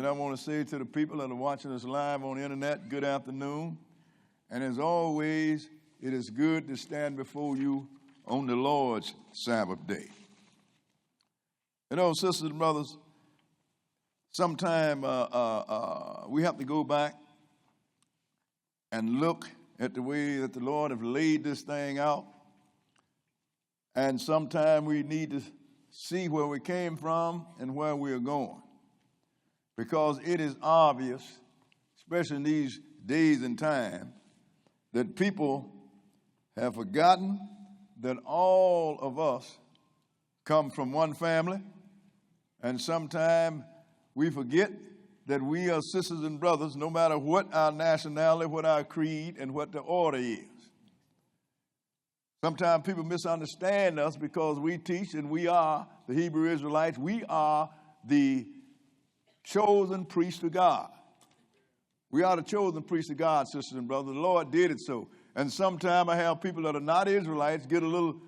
I want to say to the people that are watching us live on the internet, good afternoon. And as always, it is good to stand before you on the Lord's Sabbath day. You know, sisters and brothers, sometime we have to go back and look at the way that the Lord has laid this thing out. And sometime we need to see where we came from and where we are going. Because it is obvious, especially in these days and time, that people have forgotten that all of us come from one family, and sometimes we forget that we are sisters and brothers, no matter what our nationality, what our creed, and what the order is. Sometimes people misunderstand us because we teach, and we are the Hebrew Israelites, we are the chosen priest of God. We are the chosen priest of God, sisters and brothers. The Lord did it so. And sometimes I have people that are not Israelites get a little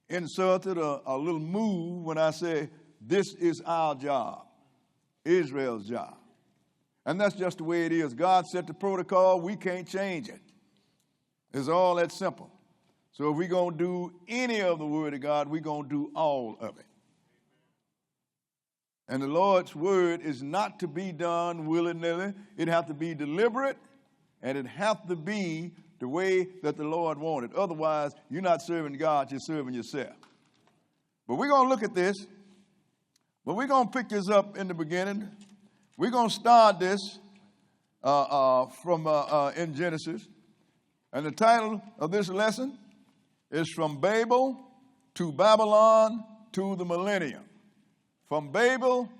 insulted or a little moved when I say, this is our job, Israel's job. And that's just the way it is. God set the protocol. We can't change it. It's all that simple. So if we're going to do any of the word of God, we're going to do all of it. And the Lord's word is not to be done willy-nilly. It has to be deliberate, and it has to be the way that the Lord wanted. Otherwise, you're not serving God, you're serving yourself. But we're going to look at this. But we're going to pick this up in the beginning. We're going to start this from in Genesis. And the title of this lesson is From Babel to Babylon to the Millennium. From Babel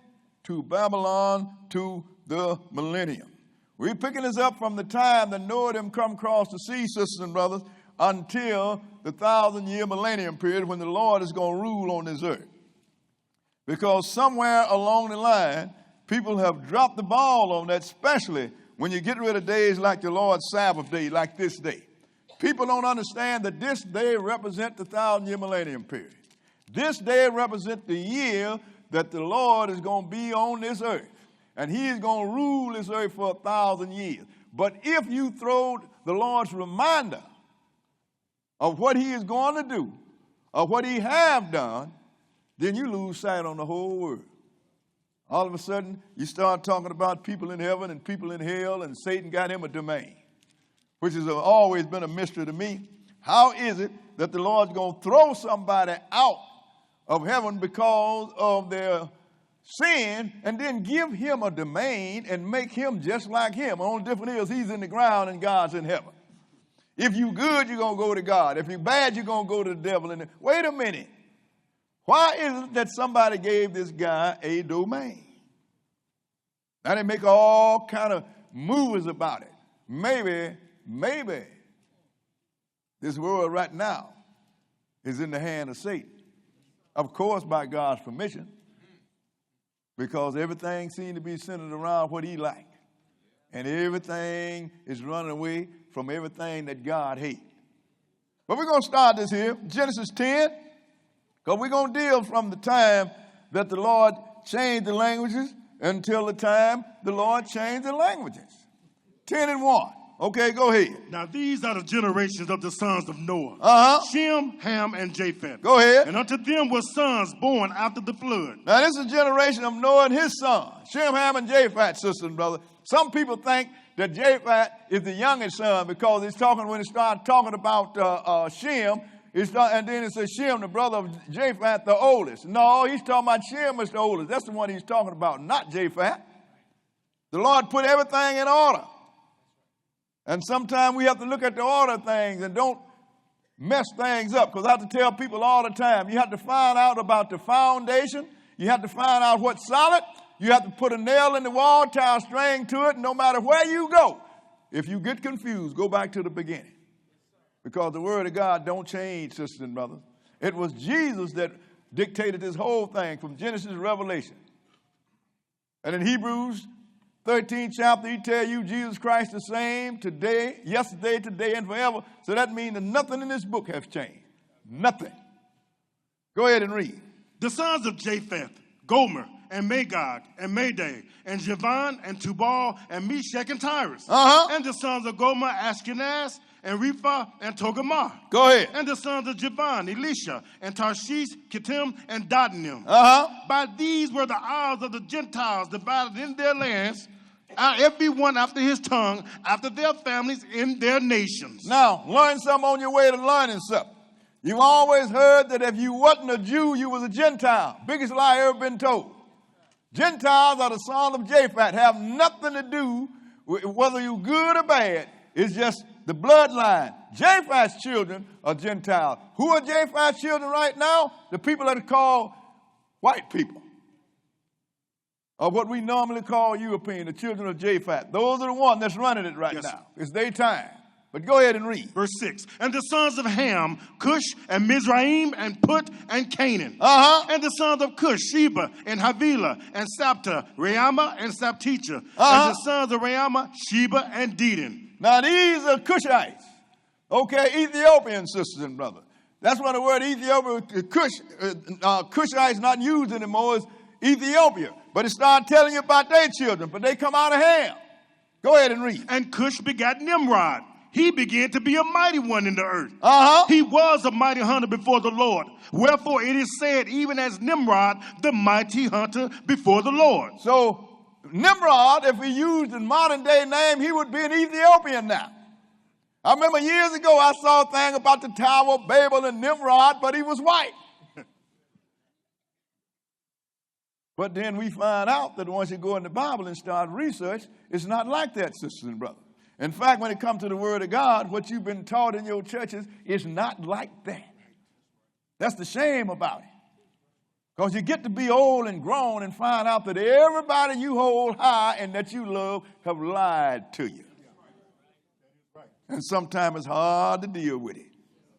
to Babylon to the Millennium. We're picking this up from the time that Noah them come across the sea, sisters and brothers, until the 1,000-year millennium period when the Lord is going to rule on this earth. Because somewhere along the line, people have dropped the ball on that, especially when you get rid of days like the Lord's Sabbath day, like this day. People don't understand that this day represents the 1,000-year millennium period. This day represents the year that the Lord is going to be on this earth. And he is going to rule this earth for 1,000 years. But if you throw the Lord's reminder of what he is going to do, of what he have done, then you lose sight on the whole world. All of a sudden, you start talking about people in heaven and people in hell, and Satan got him a domain, which has always been a mystery to me. How is it that the Lord's going to throw somebody out of heaven because of their sin and then give him a domain and make him just like him? The only difference is he's in the ground and God's in heaven. If you good, you're going to go to God. If you're bad, you're going to go to the devil. And wait a minute. Why is it that somebody gave this guy a domain? Now they make all kind of movies about it. Maybe this world right now is in the hand of Satan. Of course, by God's permission, because everything seems to be centered around what he likes. And everything is running away from everything that God hates. But we're going to start this here, Genesis 10, because we're going to deal from the time that the Lord changed the languages until the time the Lord changed the languages. 10 and 1. Okay, go ahead. Now these are the generations of the sons of Noah. Shem, Ham, and Japheth. Go ahead. And unto them were sons born after the flood. Now this is a generation of Noah and his sons. Shem, Ham, and Japheth, sister and brother. Some people think that Japheth is the youngest son because it's talking, when it started talking about Shem, and then it says Shem, the brother of Japheth, the oldest. No, he's talking about Shem as the oldest. That's the one he's talking about, not Japheth. The Lord put everything in order. And sometimes we have to look at the order of things and don't mess things up, because I have to tell people all the time, you have to find out about the foundation. You have to find out what's solid. You have to put a nail in the wall, tie a string to it, and no matter where you go, if you get confused, go back to the beginning. Because the word of God don't change, sisters and brothers. It was Jesus that dictated this whole thing from Genesis to Revelation. And in Hebrews 13th chapter, he tell you Jesus Christ the same today, yesterday, today, and forever. So that means that nothing in this book has changed. Nothing. Go ahead and read. The sons of Japheth, Gomer, and Magog, and Madai, and Javan, and Tubal, and Meshach, and Tyrus. And the sons of Gomer, Ashkenaz, and Rephah, and Togarmah. Go ahead. And the sons of Javan, Elisha, and Tarshish, Kittim, and Dodanim. By these were the isles of the Gentiles divided in their lands, every one after his tongue, after their families, in their nations. Now, learn something on your way to learning something. You've always heard that if you wasn't a Jew, you was a Gentile. Biggest lie ever been told. Gentiles are the sons of Japheth, have nothing to do with whether you're good or bad. It's just the bloodline. Japheth's children are Gentiles. Who are Japheth's children right now? The people that are called white people, or what we normally call European, the children of Japheth. Those are the ones that's running it right now. It's their time. But go ahead and read. Verse 6. And the sons of Ham, Cush, and Mizraim, and Put, and Canaan. And the sons of Cush, Sheba, and Havilah, and Sapta, Reama, and Sapticha. And the sons of Reama, Sheba, and Dedan. Now these are Cushites. Okay, Ethiopian sisters and brothers. That's why the word Ethiopia, Cushite is not used anymore. It's Ethiopia. But it started telling you about their children, but they come out of Ham. Go ahead and read. And Cush begat Nimrod. He began to be a mighty one in the earth. He was a mighty hunter before the Lord. Wherefore it is said, even as Nimrod, the mighty hunter before the Lord. So Nimrod, if he used in modern day name, he would be an Ethiopian now. I remember years ago I saw a thing about the Tower of Babel and Nimrod, but he was white. But then we find out that once you go in the Bible and start research, it's not like that, sisters and brothers. In fact, when it comes to the Word of God, what you've been taught in your churches is not like that. That's the shame about it. Because you get to be old and grown and find out that everybody you hold high and that you love have lied to you. And sometimes it's hard to deal with it.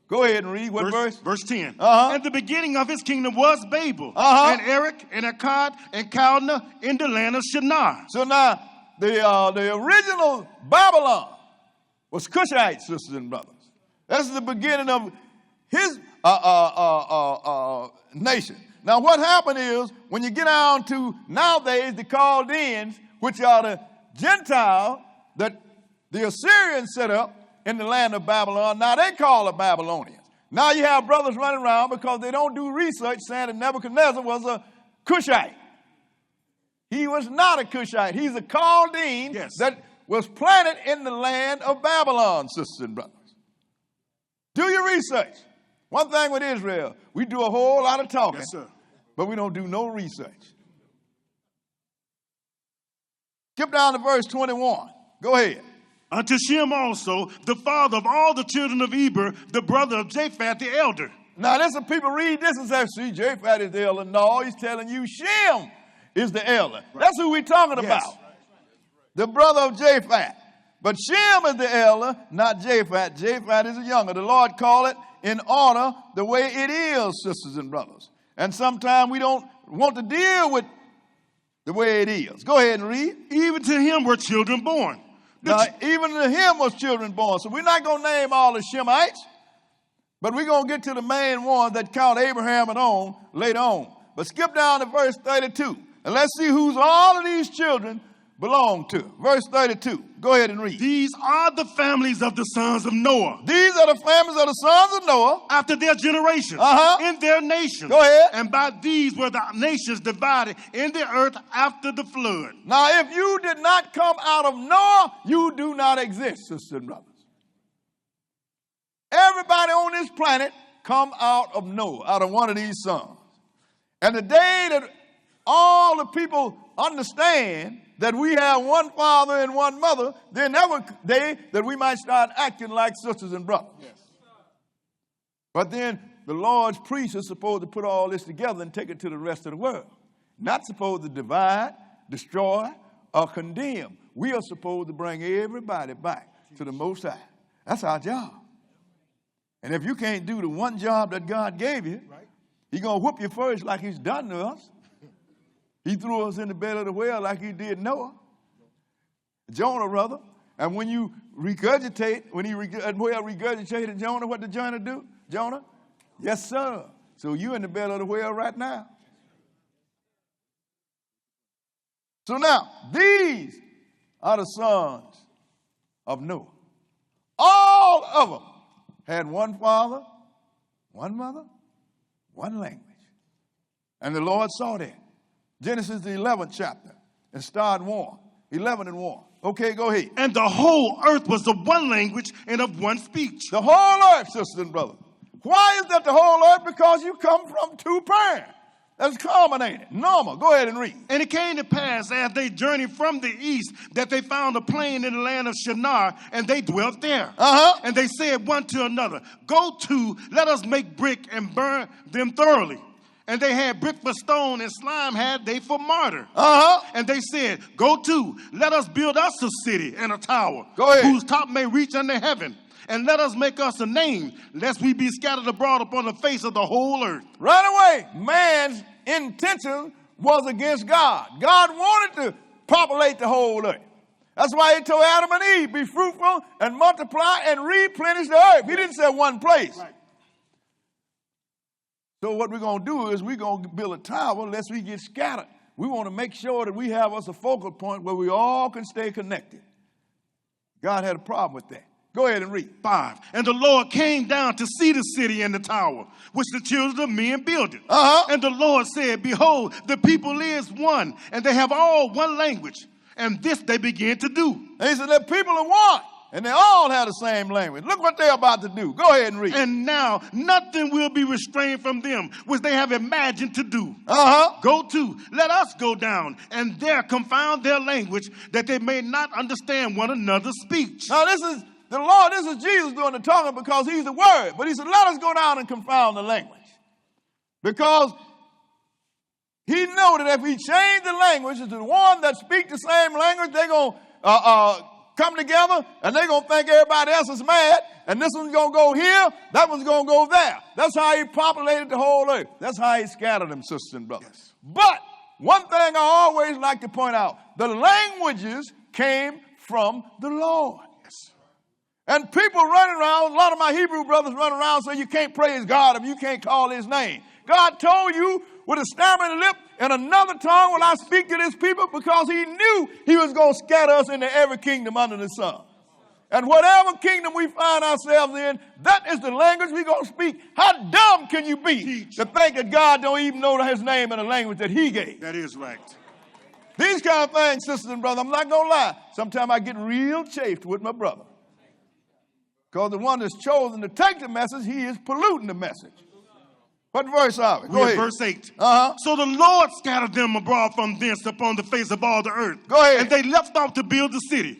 Go ahead and read. What verse? Verse 10. And the beginning of his kingdom was Babel, and Erech, and Akkad, and Calneh in the land of Shinar. So now, the original Babylon was Cushite, sisters and brothers. That's the beginning of his nation. Now, what happened is, when you get down to nowadays the Chaldeans, which are the Gentiles that the Assyrians set up in the land of Babylon, now they call the Babylonians. Now you have brothers running around because they don't do research saying that Nebuchadnezzar was a Cushite. He was not a Cushite. He's a Chaldean that was planted in the land of Babylon, sisters and brothers. Do your research. One thing with Israel, we do a whole lot of talking, but we don't do no research. Skip down to verse 21. Go ahead. Unto Shem also, the father of all the children of Eber, the brother of Japheth the elder. Now, listen, people read this and say, see, Japheth is the elder. No, he's telling you Shem is the elder. That's who we're talking about. the brother of Japhet. But Shem is the elder, not Japhet. Japhet is the younger. The Lord called it in order the way it is, sisters and brothers. And sometimes we don't want to deal with the way it is. Go ahead and read. Even to him were children born. Now, even to him was children born. So we're not going to name all the Shemites, but we're going to get to the main ones that count Abraham and on later on. But skip down to verse 32, and let's see who's all of these children belong to. Verse 32. Go ahead and read. These are the families of the sons of Noah. These are the families of the sons of Noah. After their generations, in their nations. Go ahead. And by these were the nations divided in the earth after the flood. Now, if you did not come out of Noah, you do not exist, sisters and brothers. Everybody on this planet come out of Noah, out of one of these sons. And the day that all the people understand that we have one father and one mother, then that was the day that we might start acting like sisters and brothers. Yes. But then the Lord's priest is supposed to put all this together and take it to the rest of the world. Not supposed to divide, destroy, or condemn. We are supposed to bring everybody back to the Most High. That's our job. And if you can't do the one job that God gave you, He's going to whoop you first like He's done to us. He threw us in the belly of the whale like He did Noah. Jonah, rather. And when you regurgitate, when that whale regurgitated Jonah, what did Jonah do? Jonah? Yes, sir. So you're in the belly of the whale right now. So now, these are the sons of Noah. All of them had one father, one mother, one language. And the Lord saw that. Genesis, the 11th chapter, and start 1. 11 and 1. Okay, go ahead. And the whole earth was of one language and of one speech. The whole earth, sisters and brothers. Why is that the whole earth? Because you come from two parents. That's common, ain't it? Normal. Go ahead and read. And it came to pass as they journeyed from the east that they found a plain in the land of Shinar, and they dwelt there. And they said one to another, go to, let us make brick and burn them thoroughly. And they had brick for stone, and slime had they for mortar. And they said, go to, let us build us a city and a tower, whose top may reach unto heaven. And let us make us a name, lest we be scattered abroad upon the face of the whole earth. Right away, man's intention was against God. God wanted to populate the whole earth. That's why He told Adam and Eve, be fruitful and multiply and replenish the earth. He didn't say one place. Right. So what we're going to do is we're going to build a tower lest we get scattered. We want to make sure that we have us a focal point where we all can stay connected. God had a problem with that. Go ahead and read. 5. And the Lord came down to see the city and the tower, which the children of men builded. And the Lord said, behold, the people is one, and they have all one language. And this they began to do. And He said, the people are one, and they all have the same language. Look what they're about to do. Go ahead and read. And now nothing will be restrained from them, which they have imagined to do. Go to, let us go down, and there confound their language, that they may not understand one another's speech. Now this is the Lord, this is Jesus doing the talking because He's the Word. But He said, let us go down and confound the language. Because He knew that if He changed the language to the one that speak the same language, they're going to come together and they're going to think everybody else is mad. And this one's going to go here, that one's going to go there. That's how He populated the whole earth. That's how He scattered them, sisters and brothers. Yes. But one thing I always like to point out, the languages came from the Lord. And people running around, a lot of my Hebrew brothers running around saying you can't praise God if you can't call His name. God told you with a stammering lip and another tongue will I speak to this people because He knew He was going to scatter us into every kingdom under the sun. And whatever kingdom we find ourselves in, that is the language we're going to speak. How dumb can you be to think that God don't even know His name in a language that He gave? That is right. These kind of things, sisters and brothers, I'm not going to lie. Sometimes I get real chafed with my brother. Because the one that's chosen to take the message, he is polluting the message. What verse are we? Go ahead. Verse 8. So the Lord scattered them abroad from thence upon the face of all the earth. Go ahead. And they left off to build the city.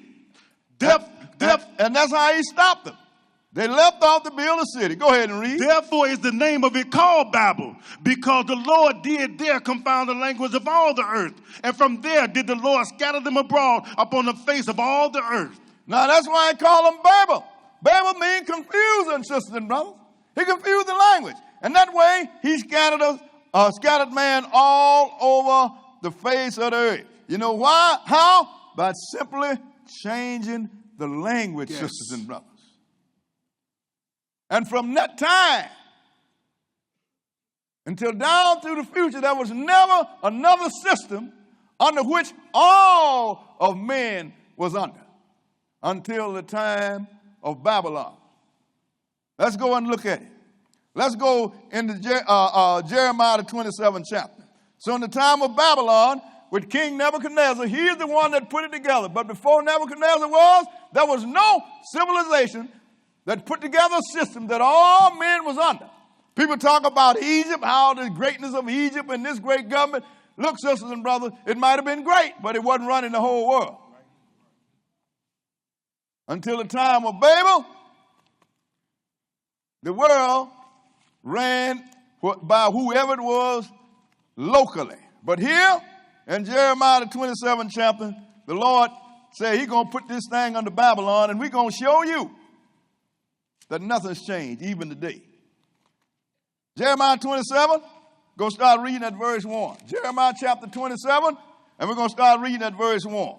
And that's how He stopped them. They left off to build a city. Go ahead and read. Therefore is the name of it called Babel, because the Lord did there confound the language of all the earth. And from there did the Lord scatter them abroad upon the face of all the earth. Now that's why I call them Babel. Babel means confusion, sisters and brothers. He confused the language. And that way he scattered man all over the face of the earth. You know why? How? By simply changing the language, yes, sisters and brothers. And from that time until down through the future, there was never another system under which all of men was under until the time of Babylon. Let's go and look at it. Let's go into Jeremiah the 27th chapter. So in the time of Babylon, with King Nebuchadnezzar, he is the one that put it together. But before Nebuchadnezzar there was no civilization that put together a system that all men was under. People talk about Egypt, how the greatness of Egypt and this great government. Look, sisters and brothers, it might have been great, but it wasn't running the whole world. Until the time of Babel, the world ran by whoever it was locally. But here in Jeremiah the 27th chapter, the Lord said he's going to put this thing under Babylon, and we're going to show you that nothing's changed, even today. Jeremiah 27, go start reading at verse 1. Jeremiah chapter 27, and we're going to start reading at verse 1.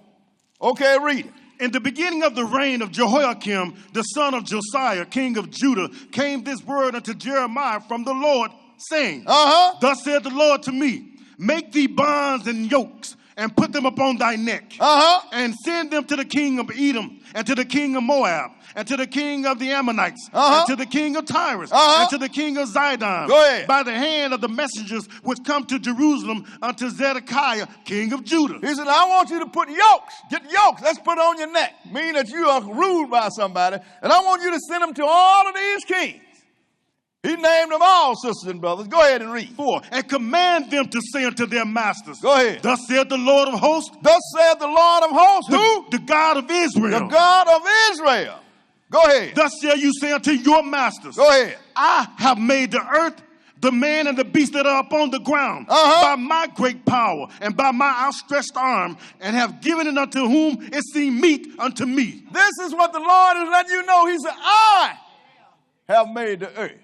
Okay, read it. In the beginning of the reign of Jehoiakim, the son of Josiah, king of Judah, came this word unto Jeremiah from the Lord, saying, Thus said the Lord to me, make thee bonds and yokes, and put them upon thy neck, and send them to the king of Edom, and to the king of Moab, and to the king of the Ammonites, and to the king of Tyrus, and to the king of Zidon, by the hand of the messengers which come to Jerusalem unto Zedekiah, king of Judah. He said, I want you to put yokes. Get yokes. Let's put on your neck. Meaning that you are ruled by somebody. And I want you to send them to all of these kings. He named them all, sisters and brothers. Go ahead and read. 4. And command them to say unto their masters. Go ahead. Thus saith the Lord of hosts. Thus saith the Lord of hosts. Who? The God of Israel. The God of Israel. Go ahead. Thus shall you say unto your masters. Go ahead. I have made the earth, the man and the beast that are upon the ground, by my great power and by my outstretched arm, and have given it unto whom it seemed meet unto me. This is what the Lord is letting you know. He said, I have made the earth.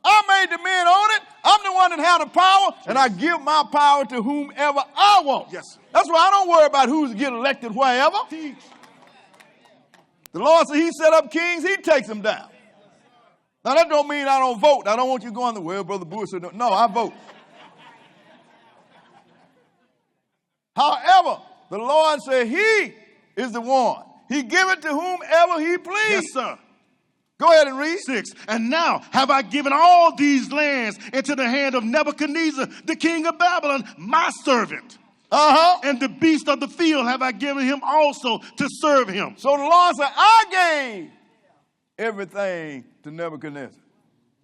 I made the men on it. I'm the one that had the power, and I give my power to whomever I want. Yes. That's why I don't worry about who's getting elected wherever. The Lord said he set up kings, he takes them down. Now, that don't mean I don't vote. I don't want you going, well, Brother Bush said, no, I vote. However, the Lord said he is the one. He give it to whomever he please. Yes, sir. Go ahead and read. 6. And now have I given all these lands into the hand of Nebuchadnezzar, the king of Babylon, my servant. And the beast of the field have I given him also to serve him. So the Lord said, I gave everything to Nebuchadnezzar.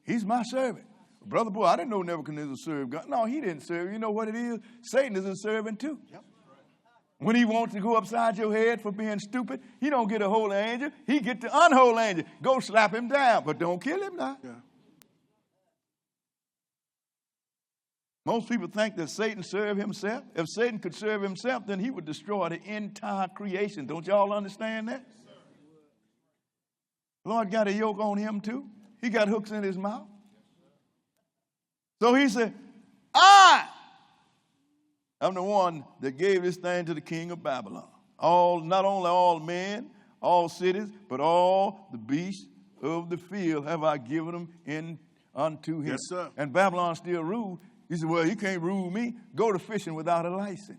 He's my servant. Brother boy, I didn't know Nebuchadnezzar served God. No, he didn't serve. You know what it is? Satan is a servant too. Yep. When he wants to go upside your head for being stupid, he don't get a holy angel. He get the unholy angel. Go slap him down, but don't kill him now. Yeah. Most people think that Satan served himself. If Satan could serve himself, then he would destroy the entire creation. Don't y'all understand that? The Lord got a yoke on him too. He got hooks in his mouth. So he said, I'm the one that gave this thing to the king of Babylon. Not only all men, all cities, but all the beasts of the field have I given them in unto him. Yes, sir. And Babylon still ruled. He said, well, you can't rule me. Go to fishing without a license.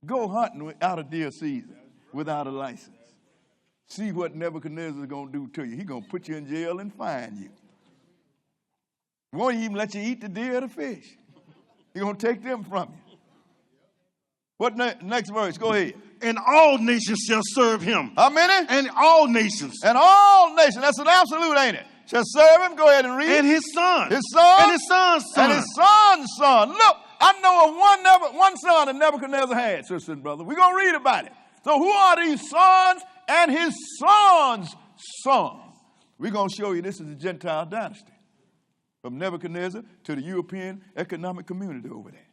Go hunting out of deer season without a license. See what Nebuchadnezzar is going to do to you. He's going to put you in jail and fine you. He won't even let you eat the deer or the fish. He's going to take them from you. What next verse? Go ahead. And all nations shall serve him. How many? And all nations. And all nations. That's an absolute, ain't it? Shall serve him. Go ahead and read. And his son. His son. And his son's son. And his son's son. Look, I know of one son that Nebuchadnezzar had, sister and brother. We're going to read about it. So who are these sons and his son's son? We're going to show you this is the Gentile dynasty. From Nebuchadnezzar to the European economic community over there.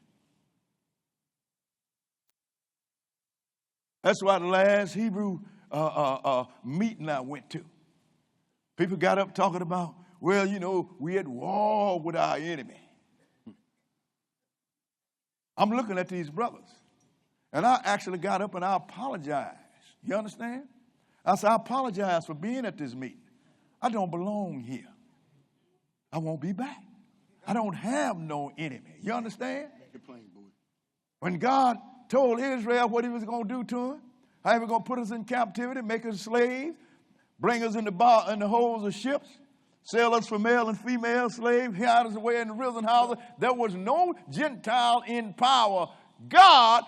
That's why the last Hebrew meeting I went to, people got up talking about, well, you know, we at war with our enemy. I'm looking at these brothers, and I actually got up and I apologized. You understand? I said, I apologize for being at this meeting. I don't belong here. I won't be back. I don't have no enemy. You understand? When God told Israel what he was going to do to him, how he was going to put us in captivity, make us slaves, bring us in the holds of ships, sell us for male and female slaves, hide us away in the prison houses. There was no Gentile in power. God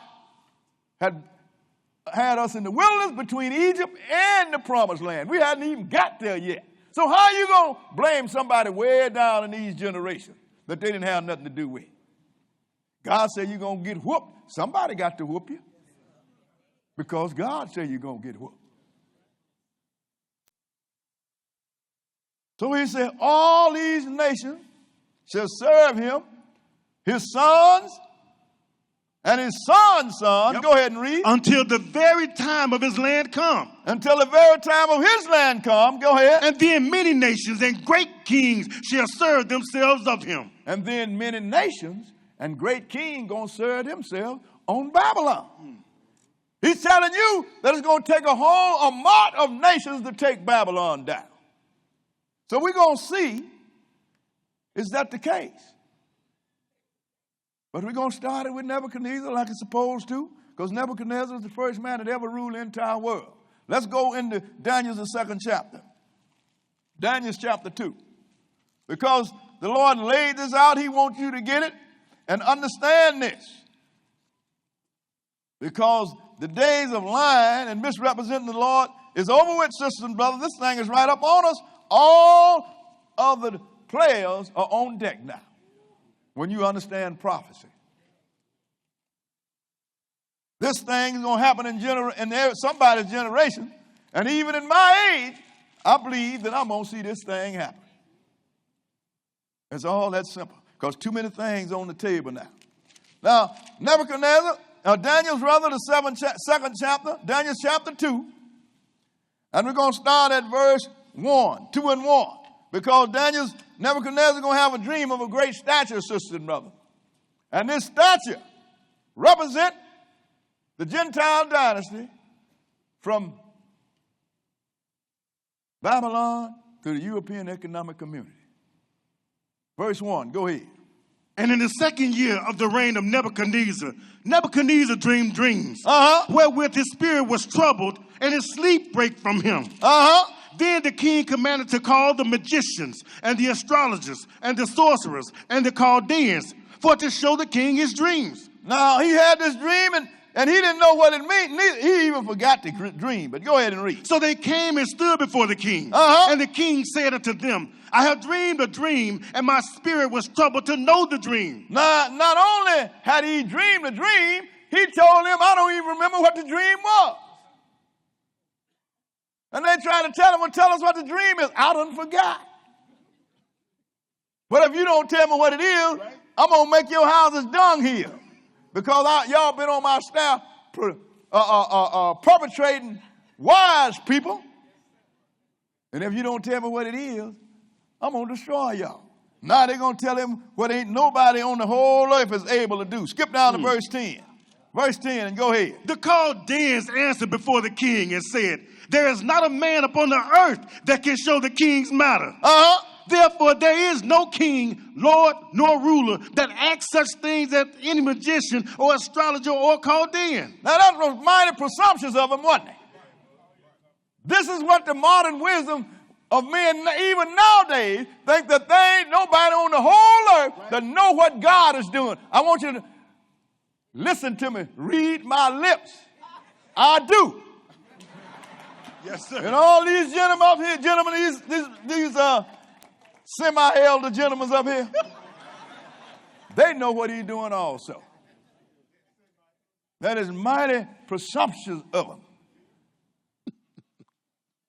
had us in the wilderness between Egypt and the promised land. We hadn't even got there yet. So how are you going to blame somebody way down in these generations that they didn't have nothing to do with? God said you're going to get whooped. Somebody got to whoop you. Because God said you're going to get whooped. So he said, all these nations shall serve him, his sons, and his son's son. Yep. Go ahead and read. Until the very time of his land come. Until the very time of his land come. Go ahead. And then many nations and great kings shall serve themselves of him. And then many nations and great kings going to serve themselves on Babylon. He's telling you that it's going to take a mart of nations to take Babylon down. So we're going to see, is that the case? But we're going to start it with Nebuchadnezzar like it's supposed to, because Nebuchadnezzar is the first man that ever ruled the entire world. Let's go into Daniel's the second chapter. Daniel's chapter 2. Because the Lord laid this out, he wants you to get it and understand this. Because the days of lying and misrepresenting the Lord is over with, sisters and brothers. This thing is right up on us. All of the players are on deck now when you understand prophecy. This thing is going to happen in somebody's generation. And even in my age, I believe that I'm going to see this thing happen. It's all that simple. Because too many things on the table now. Now, Daniel's the second chapter, Daniel's chapter 2. And we're going to start at verse 2 and 1. Because Nebuchadnezzar is going to have a dream of a great statue, sister and brother. And this statue represents the Gentile dynasty from Babylon to the European economic community. Verse 1, go ahead. And in the second year of the reign of Nebuchadnezzar dreamed dreams, wherewith his spirit was troubled, and his sleep brake from him. Then the king commanded to call the magicians, and the astrologers, and the sorcerers, and the Chaldeans, for to show the king his dreams. Now, he had this dream, and he didn't know what it meant. He even forgot the dream, but go ahead and read. So they came and stood before the king. And the king said unto them, I have dreamed a dream, and my spirit was troubled to know the dream. Now, not only had he dreamed a dream, he told them, I don't even remember what the dream was. And they tried to tell him, well, tell us what the dream is. I done forgot. But if you don't tell me what it is, I'm going to make your houses dung here. Because y'all been on my staff perpetrating wise people. And if you don't tell me what it is, I'm going to destroy y'all. Now they're going to tell him what ain't nobody on the whole earth is able to do. Skip down to verse 10. Verse 10 and go ahead. The Chaldeans answered before the king and said, there is not a man upon the earth that can show the king's matter. Therefore, there is no king, lord, nor ruler that acts such things as any magician or astrologer or Chaldean. Now, that was mighty presumptuous of him, wasn't it? This is what the modern wisdom of men, even nowadays, think that there ain't nobody on the whole earth that know what God is doing. I want you to listen to me. Read my lips. I do. Yes, sir. And all these gentlemen up here, these semi-elder gentlemen up here, they know what he's doing also. That is mighty presumptuous of him.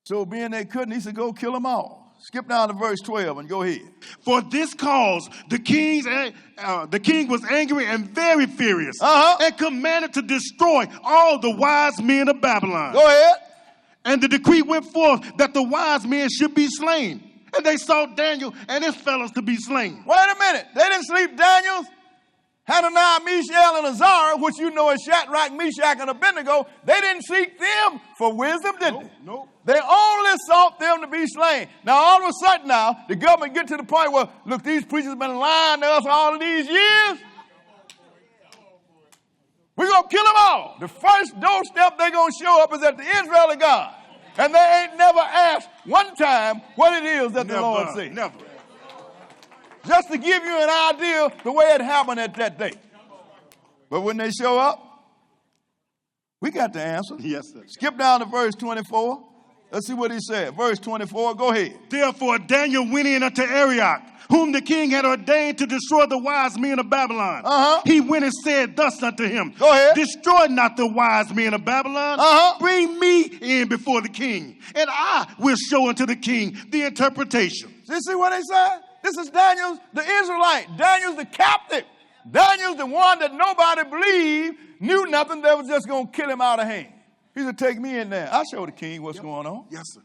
So being they couldn't, he said, go kill them all. Skip down to verse 12 and go ahead. For this cause the king was angry and very furious, and commanded to destroy all the wise men of Babylon. Go ahead. And the decree went forth that the wise men should be slain. And they sought Daniel and his fellows to be slain. Wait a minute. They didn't sleep Daniel, Hananiah, Mishael, and Azariah, which you know as Shadrach, Meshach, and Abednego. They didn't seek them for wisdom, did they? Nope. They only sought them to be slain. Now, all of a sudden now, the government get to the point where, look, these preachers have been lying to us all of these years. We're going to kill them all. The first doorstep they're going to show up is at the Israel of God. And they ain't never asked one time what it is that the Lord said. Never. Just to give you an idea the way it happened at that day. But when they show up, we got the answer. Yes, sir. Skip down to verse 24. Let's see what he said. Verse 24, go ahead. Therefore Daniel went in unto Arioch, whom the king had ordained to destroy the wise men of Babylon. He went and said thus unto him, go ahead. Destroy not the wise men of Babylon. Bring me in before the king, and I will show unto the king the interpretation. You see what they said? This is Daniel's the Israelite. Daniel's the captive. Daniel's the one that nobody believed knew nothing. They was just going to kill him out of hand. He said, take me in there. I'll show the king what's going on. Yes, sir.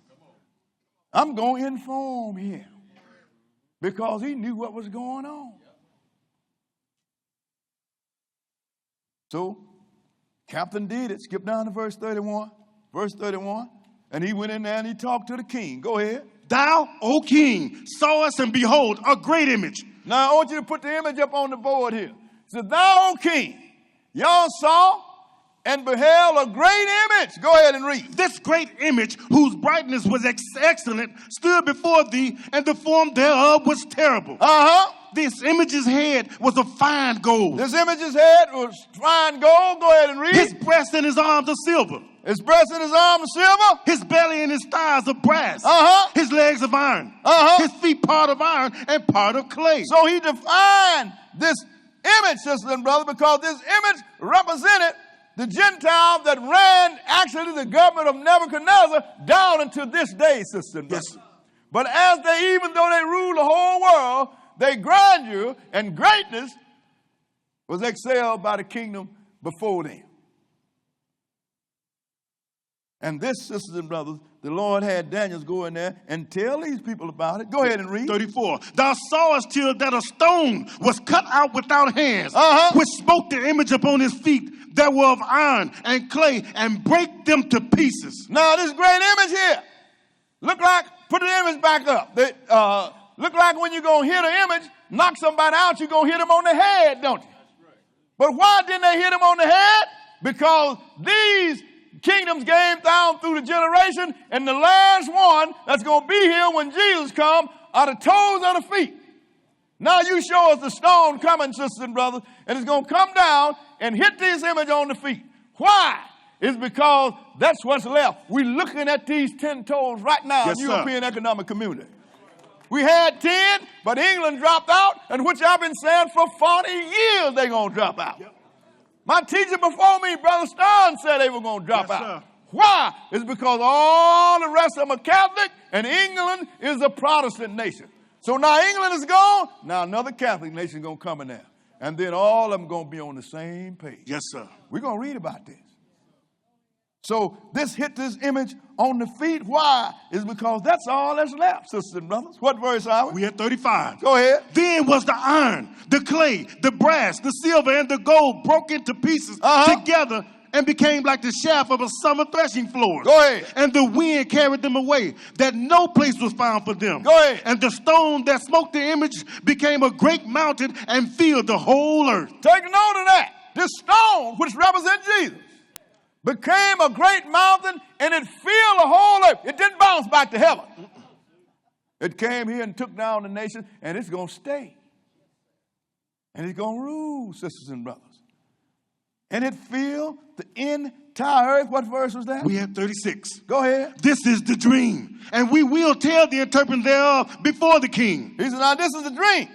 I'm going to inform him because he knew what was going on. So, Captain did it. Skip down to verse 31. Verse 31. And he went in there and he talked to the king. Go ahead. Thou, O king, sawest and behold a great image. Now, I want you to put the image up on the board here. It says, thou, O king, y'all saw and beheld a great image. Go ahead and read. This great image, whose brightness was excellent, stood before thee, and the form thereof was terrible. This image's head was of fine gold. This image's head was fine gold. Go ahead and read. His breast and his arms of silver. His breast and his arms of silver. His belly and his thighs of brass. His legs of iron. His feet part of iron and part of clay. So he defined this image, sister and brother, because this image represented the Gentile that ran actually the government of Nebuchadnezzar down until this day, sister and brother. Yes. But as they, even though they ruled the whole world, their grandeur and greatness was excelled by the kingdom before them. And this, sisters and brothers, the Lord had Daniel go in there and tell these people about it. Go ahead and read. 34. Thou sawest till that a stone was cut out without hands, which smote the image upon his feet that were of iron and clay, and break them to pieces. Now, this great image here, look like, put the image back up. Look like when you're going to hit an image, knock somebody out, you're going to hit them on the head, don't you? But why didn't they hit them on the head? Because these kingdoms came down through the generation, and the last one that's going to be here when Jesus comes are the toes of the feet. Now you show us the stone coming, sisters and brothers, and it's going to come down and hit this image on the feet. Why? It's because that's what's left. We're looking at these 10 toes right now in the European Economic Community. We had 10, but England dropped out, and which I've been saying for 40 years they're going to drop out. Yep. My teacher before me, Brother Stern, said they were going to drop out. Sir. Why? It's because all the rest of them are Catholic, and England is a Protestant nation. So now England is gone, now another Catholic nation is going to come in there. And then all of them going to be on the same page. Yes, sir. We're going to read about this. So this hit this image on the feet. Why? It's because that's all that's left, sisters and brothers. What verse are we? We at 35. Go ahead. Then was the iron, the clay, the brass, the silver, and the gold broke into pieces together and became like the shaft of a summer threshing floor. Go ahead. And the wind carried them away, that no place was found for them. Go ahead. And the stone that smote the image became a great mountain and filled the whole earth. Take note of that. This stone, which represents Jesus, became a great mountain, and it filled the whole earth. It didn't bounce back to heaven. It came here and took down the nation, and it's going to stay. And it's going to rule, sisters and brothers. And it filled the entire earth. What verse was that? We had 36. Go ahead. This is the dream, and we will tell the interpretation thereof before the king. He said, now this is the dream.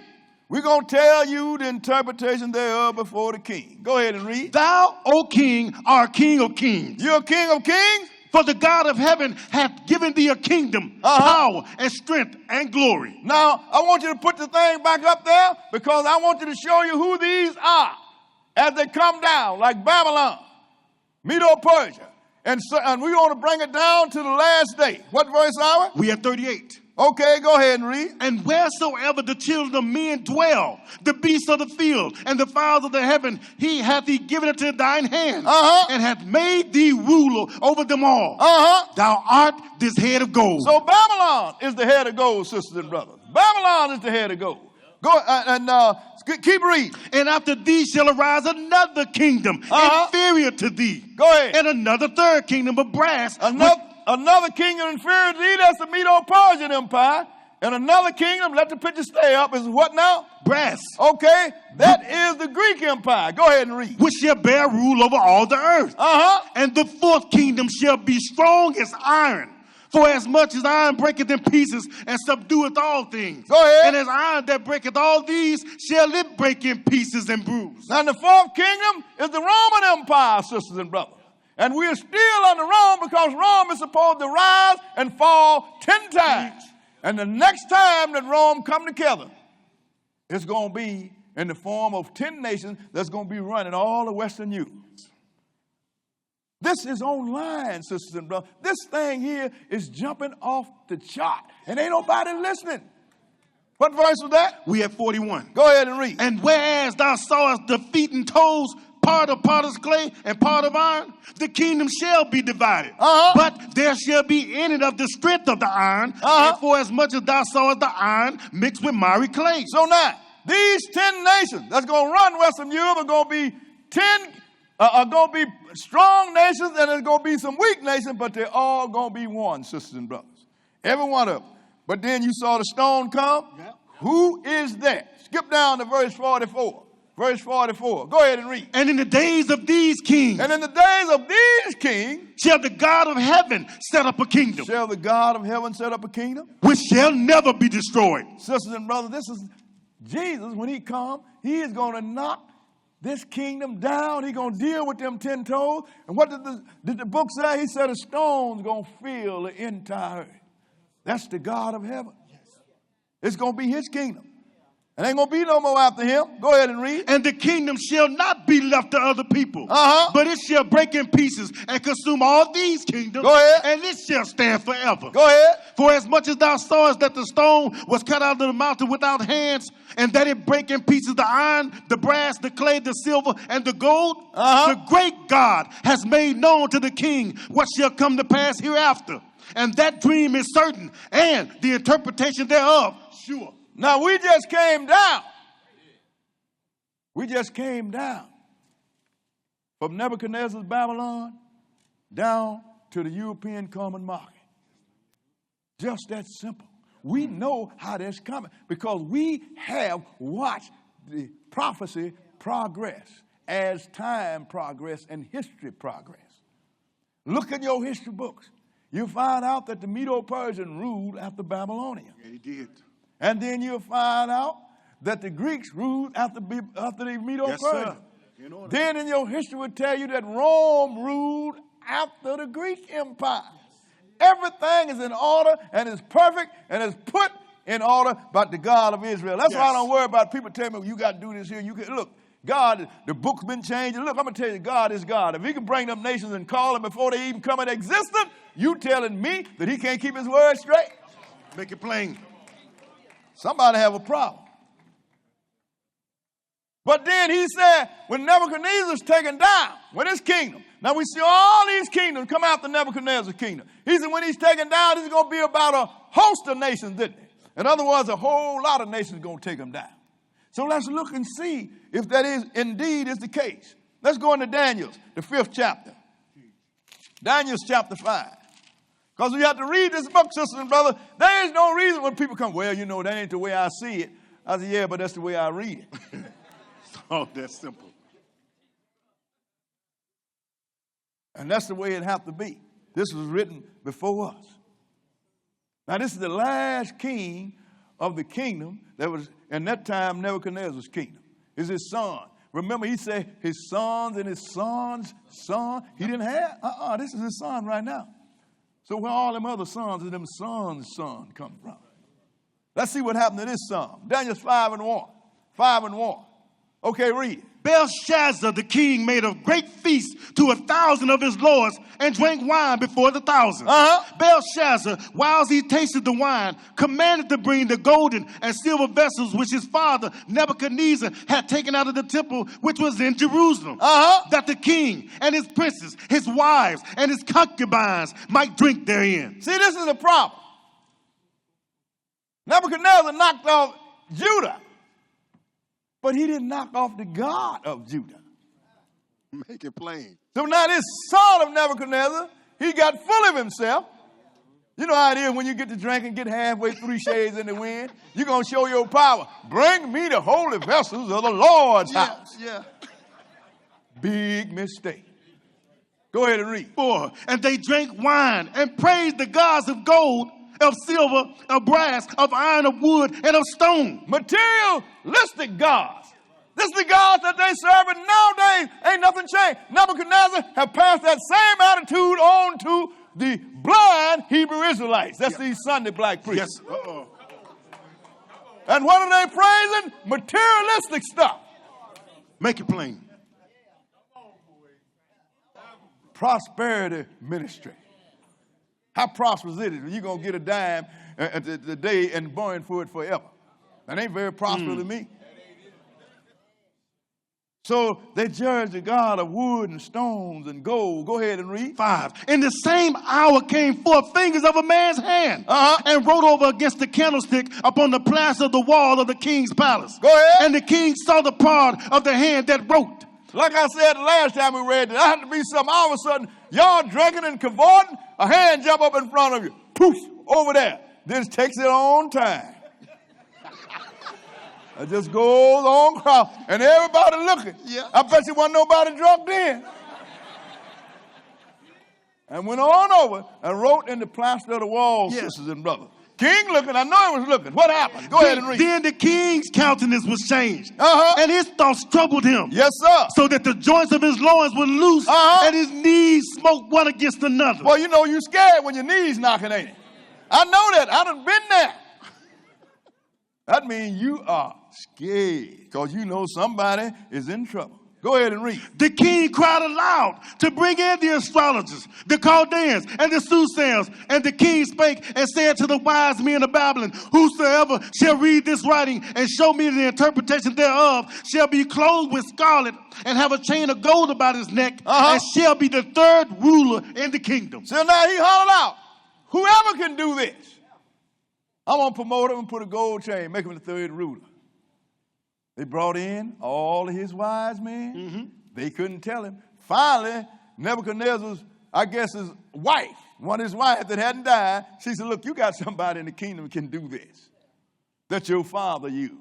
We're going to tell you the interpretation thereof before the king. Go ahead and read. Thou, O king, art king of kings. You're a king of kings? For the God of heaven hath given thee a kingdom, power, and strength, and glory. Now, I want you to put the thing back up there because I want you to show you who these are as they come down, like Babylon, Medo-Persia. And we want to bring it down to the last day. What verse are we? We at 38. Okay, go ahead and read. And wheresoever the children of men dwell, the beasts of the field and the fowls of the heaven, hath he given into thine hand, and hath made thee ruler over them all. Thou art this head of gold. So Babylon is the head of gold, sisters and brothers. Babylon is the head of gold. Go and keep reading. And after thee shall arise another kingdom inferior to thee. Go ahead. And another third kingdom of brass. Another kingdom inferior to thee, that's the Medo-Persian Empire. And another kingdom, let the picture stay up, is what now? Brass. Okay, that is the Greek Empire. Go ahead and read. Which shall bear rule over all the earth. And the fourth kingdom shall be strong as iron. For as much as iron breaketh in pieces and subdueth all things. Go ahead. And as iron that breaketh all these, shall it break in pieces and bruise. Now the fourth kingdom is the Roman Empire, sisters and brothers. And we're still under Rome because Rome is supposed to rise and fall 10 times. And the next time that Rome come together, it's going to be in the form of 10 nations that's going to be running all the Western Europe. This is online, sisters and brothers. This thing here is jumping off the chart. And ain't nobody listening. What verse was that? We at 41. Go ahead and read. And whereas thou sawest the feet and toes, part of potter's clay and part of iron, the kingdom shall be divided. But there shall be in it of the strength of the iron, and for as much as thou sawest the iron mixed with miry clay. So now, these 10 nations that's going to run Western Europe are going to be 10, are going to be strong nations, and there's going to be some weak nations, but they're all going to be one, sisters and brothers. Every one of them. But then you saw the stone come. Yeah. Who is that? Skip down to verse 44. Verse 44. Go ahead and read. And in the days of these kings. And in the days of these kings. Shall the God of heaven set up a kingdom. Shall the God of heaven set up a kingdom? Which shall never be destroyed. Sisters and brothers, this is Jesus. When he comes, he is going to knock this kingdom down. He's going to deal with them 10 toes. And what did the book say? He said a stone's going to fill the entire earth. That's the God of heaven. It's going to be his kingdom. And ain't going to be no more after him. Go ahead and read. And the kingdom shall not be left to other people. But it shall break in pieces and consume all these kingdoms. Go ahead. And it shall stand forever. Go ahead. For as much as thou sawest that the stone was cut out of the mountain without hands, and that it break in pieces the iron, the brass, the clay, the silver, and the gold, the great God has made known to the king what shall come to pass hereafter. And that dream is certain, and the interpretation thereof sure. Now, we just came down. We just came down from Nebuchadnezzar's Babylon down to the European common market. Just that simple. We know how that's coming because we have watched the prophecy progress as time progress and history progress. Look at your history books. You find out that the Medo-Persian ruled after Babylonia. Yeah, he did. And then you'll find out that the Greeks ruled after the Medo-Persian. Yes, then in your history will tell you that Rome ruled after the Greek Empire. Everything is in order and is perfect and is put in order by the God of Israel. That's why I don't worry about people telling me, well, you got to do this here. Look, God, the book's been changed. Look, I'm going to tell you, God is God. If he can bring them nations and call them before they even come into existence, you telling me that he can't keep his word straight? Make it plain. Somebody have a problem. But then he said, when Nebuchadnezzar's taken down, when his kingdom, now we see all these kingdoms come after Nebuchadnezzar's kingdom. He said when he's taken down, he's going to be about a host of nations, didn't he? In other words, a whole lot of nations going to take him down. So let's look and see if that is indeed is the case. Let's go into Daniel, the 5th chapter. Daniel chapter 5. Because we have to read this book, sisters and brothers. There is no reason when people come, well, you know, that ain't the way I see it. I said, yeah, but that's the way I read it. Oh, that's simple. And that's the way it have to be. This was written before us. Now, this is the last king of the kingdom that was, in that time, Nebuchadnezzar's kingdom. Is his son. Remember, he said his sons and his son's son. He didn't have, this is his son right now. So where all them other sons and them sons' son come from? Let's see what happened to this son. Daniel 5:1. 5:1. Okay, read it. Belshazzar the king made a great feast to 1,000 of his lords and drank wine before the 1,000. Belshazzar, whilst he tasted the wine, commanded to bring the golden and silver vessels which his father Nebuchadnezzar had taken out of the temple which was in Jerusalem, that the king and his princes, his wives, and his concubines might drink therein. See, this is the problem. Nebuchadnezzar knocked off Judah, but he didn't knock off the God of Judah. Make it plain. So now this son of Nebuchadnezzar, he got full of himself. You know how it is when you get to drink and get halfway 3 shades in the wind. You're going to show your power. Bring me the holy vessels of the Lord's house. Yeah. Big mistake. Go ahead and read. 4. And they drank wine and praised the gods of gold, of silver, of brass, of iron, of wood, and of stone. Materialistic gods. This is the gods that they serve, and nowadays ain't nothing changed. Nebuchadnezzar have passed that same attitude on to the blind Hebrew Israelites. That's these Sunday black priests. Yes. And what are they praising? Materialistic stuff. Make it plain. Prosperity ministry. How prosperous it is. You're going to get a dime today and borrowing for it forever. That ain't very prosperous to me. So they judged the God of wood and stones and gold. Go ahead and read. 5. In the same hour came forth fingers of a man's hand and wrote over against the candlestick upon the plaster of the wall of the king's palace. Go ahead. And the king saw the part of the hand that wrote. Like I said the last time we read, there had to be something. All of a sudden, y'all drinking and cavorting, a hand jump up in front of you. Poof, over there. This takes its own time. It just goes on cross, and everybody looking. Yeah. I bet you wasn't nobody drunk then. And went on over and wrote in the plaster of the wall, sisters and brothers. King looking, I know he was looking. What happened? Go ahead and read. Then the king's countenance was changed, and his thoughts troubled him. Yes, sir. So that the joints of his loins were loose, and his knees smote one against another. Well, you know you scared when your knees knocking, ain't it? I know that. I done been there. That means you are scared because you know somebody is in trouble. Go ahead and read. The king cried aloud to bring in the astrologers, the Chaldeans, and the soothsayers. And the king spake and said to the wise men of Babylon, whosoever shall read this writing and show me the interpretation thereof shall be clothed with scarlet and have a chain of gold about his neck and shall be the 3rd ruler in the kingdom. So now he hollered out, whoever can do this, I'm going to promote him and put a gold chain, make him the 3rd ruler. They brought in all of his wise men. They couldn't tell him. Finally, Nebuchadnezzar's, I guess his wife, one of his wives that hadn't died, she said, look, you got somebody in the kingdom who can do this, that your father used.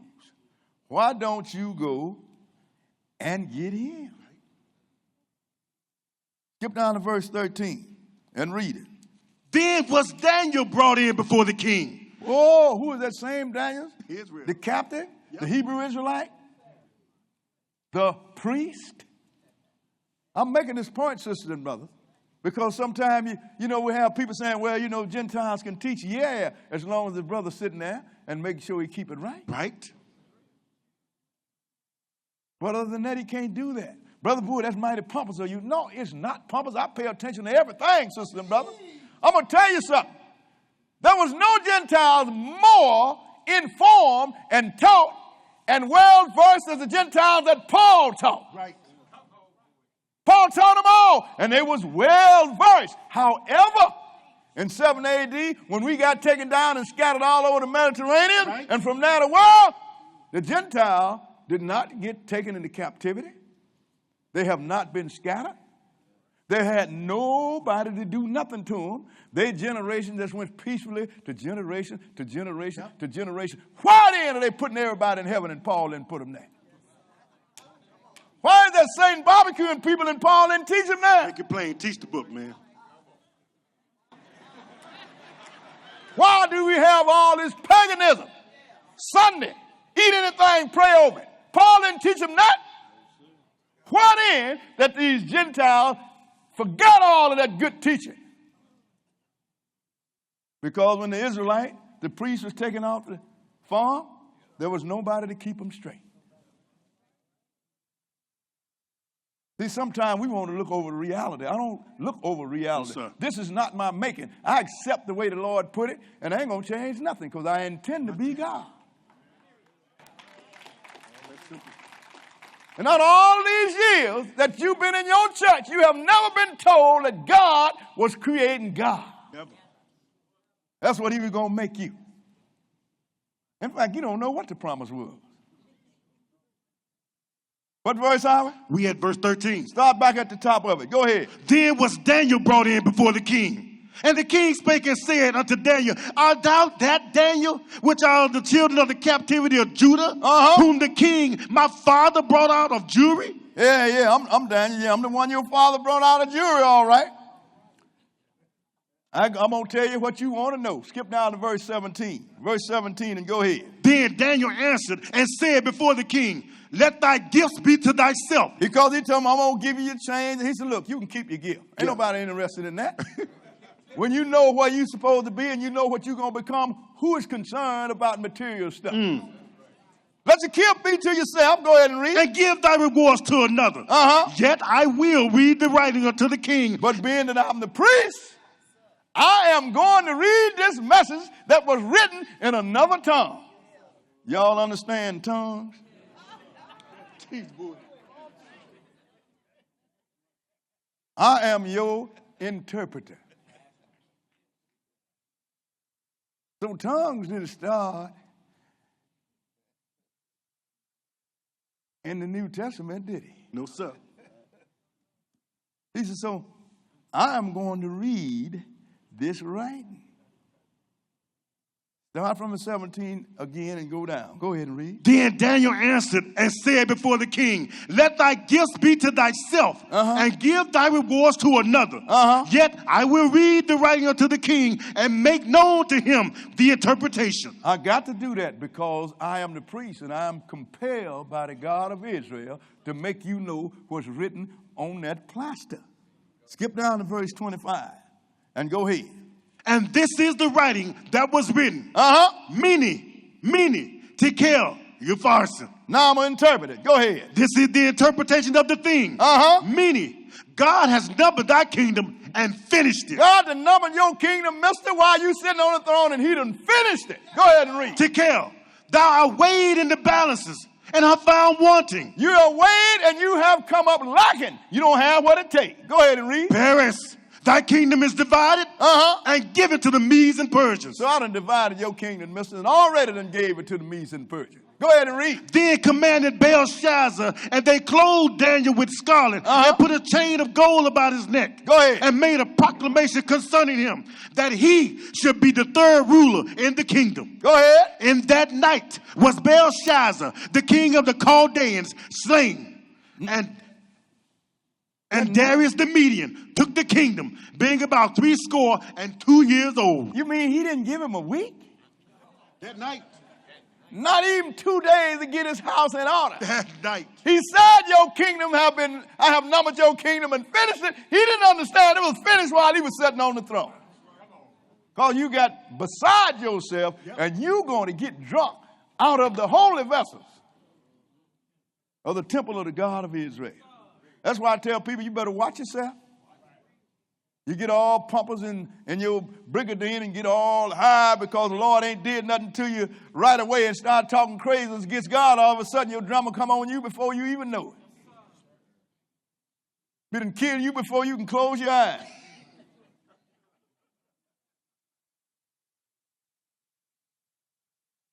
Why don't you go and get him? Skip down to verse 13 and read it. Then was Daniel brought in before the king. Oh, who is that same Daniel? Israel. The captain? The Hebrew Israelite? The priest? I'm making this point, sisters and brothers, because sometimes, you know, we have people saying, well, you know, Gentiles can teach. Yeah, as long as the brother's sitting there and making sure he keep it right. Right. But other than that, he can't do that. Brother Boy, that's mighty pompous of you. No, it's not pompous. I pay attention to everything, sisters and brothers. I'm going to tell you something. There was no Gentiles more informed and taught and well-versed as the Gentiles that Paul taught. Right. Paul taught them all, and they was well-versed. However, in 7 AD, when we got taken down and scattered all over the Mediterranean, and from there the world, the Gentile did not get taken into captivity. They have not been scattered. They had nobody to do nothing to them. Their generation just went peacefully to generation to generation to generation. Why then are they putting everybody in heaven and Paul didn't put them there? Why is that Satan barbecuing people and Paul didn't teach them that? Make it plain. Teach the book, man. Why do we have all this paganism? Sunday, eat anything, pray over it. Paul didn't teach them that. Why then that these Gentiles forgot all of that good teaching? Because when the priest was taken off the farm, there was nobody to keep them straight. See, sometimes we want to look over reality. I don't look over reality. Yes, this is not my making. I accept the way the Lord put it, and I ain't going to change nothing because I intend to be God. And out of all these years that you've been in your church, you have never been told that God was creating God. Never. That's what he was going to make you. In fact, you don't know what the promise was. What verse are we? We at verse 13. Start back at the top of it. Go ahead. Then was Daniel brought in before the king. And the king spake and said unto Daniel, art thou that Daniel, which are the children of the captivity of Judah, whom the king, my father, brought out of Jewry? Yeah, I'm Daniel. Yeah, I'm the one your father brought out of Jewry, all right. I'm going to tell you what you want to know. Skip down to verse 17. Verse 17 and go ahead. Then Daniel answered and said before the king, let thy gifts be to thyself. Because he told him, I'm going to give you your change. And he said, look, you can keep your gift. Ain't nobody interested in that. When you know where you're supposed to be and you know what you're going to become, who is concerned about material stuff? Let your gift be to yourself. Go ahead and read. And give thy rewards to another. Yet I will read the writing unto the king. But being that I'm the priest, I am going to read this message that was written in another tongue. Y'all understand tongues? I am your interpreter. So tongues didn't start in the New Testament, did he? No, sir. He said, so I am going to read this writing. Start from the 17 again and go down. Go ahead and read. Then Daniel answered and said before the king, let thy gifts be to thyself, and give thy rewards to another. Yet I will read the writing unto the king and make known to him the interpretation. I got to do that because I am the priest and I am compelled by the God of Israel to make you know what's written on that plaster. Skip down to verse 25 and go ahead. And this is the writing that was written. Mene, tekel, upharsin. Now I'm going to interpret it. Go ahead. This is the interpretation of the thing. Mene, God has numbered thy kingdom and finished it. God done numbered your kingdom, mister, while you sitting on the throne, and he done finished it. Go ahead and read. Tekel, thou art weighed in the balances and have found wanting. You are weighed and you have come up lacking. You don't have what it takes. Go ahead and read. Paris, thy kingdom is divided and given to the Medes and Persians. So I done divided your kingdom, mister, and already done gave it to the Medes and Persians. Go ahead and read. Then commanded Belshazzar, and they clothed Daniel with scarlet and put a chain of gold about his neck. Go ahead. And made a proclamation concerning him that he should be the third ruler in the kingdom. Go ahead. In that night was Belshazzar, the king of the Chaldeans, slain. And Darius the Median took the kingdom, being about 62 years old. You mean he didn't give him a week? That night. Not even 2 days to get his house in order. That night. He said your kingdom I have numbered your kingdom and finished it. He didn't understand it was finished while he was sitting on the throne. Because you got beside yourself and you're going to get drunk out of the holy vessels of the temple of the God of Israel. That's why I tell people you better watch yourself. You get all pumpers in your brigadier and get all high because the Lord ain't did nothing to you right away and start talking crazy against God. All of a sudden your drama come on you before you even know it. He done kill you before you can close your eyes.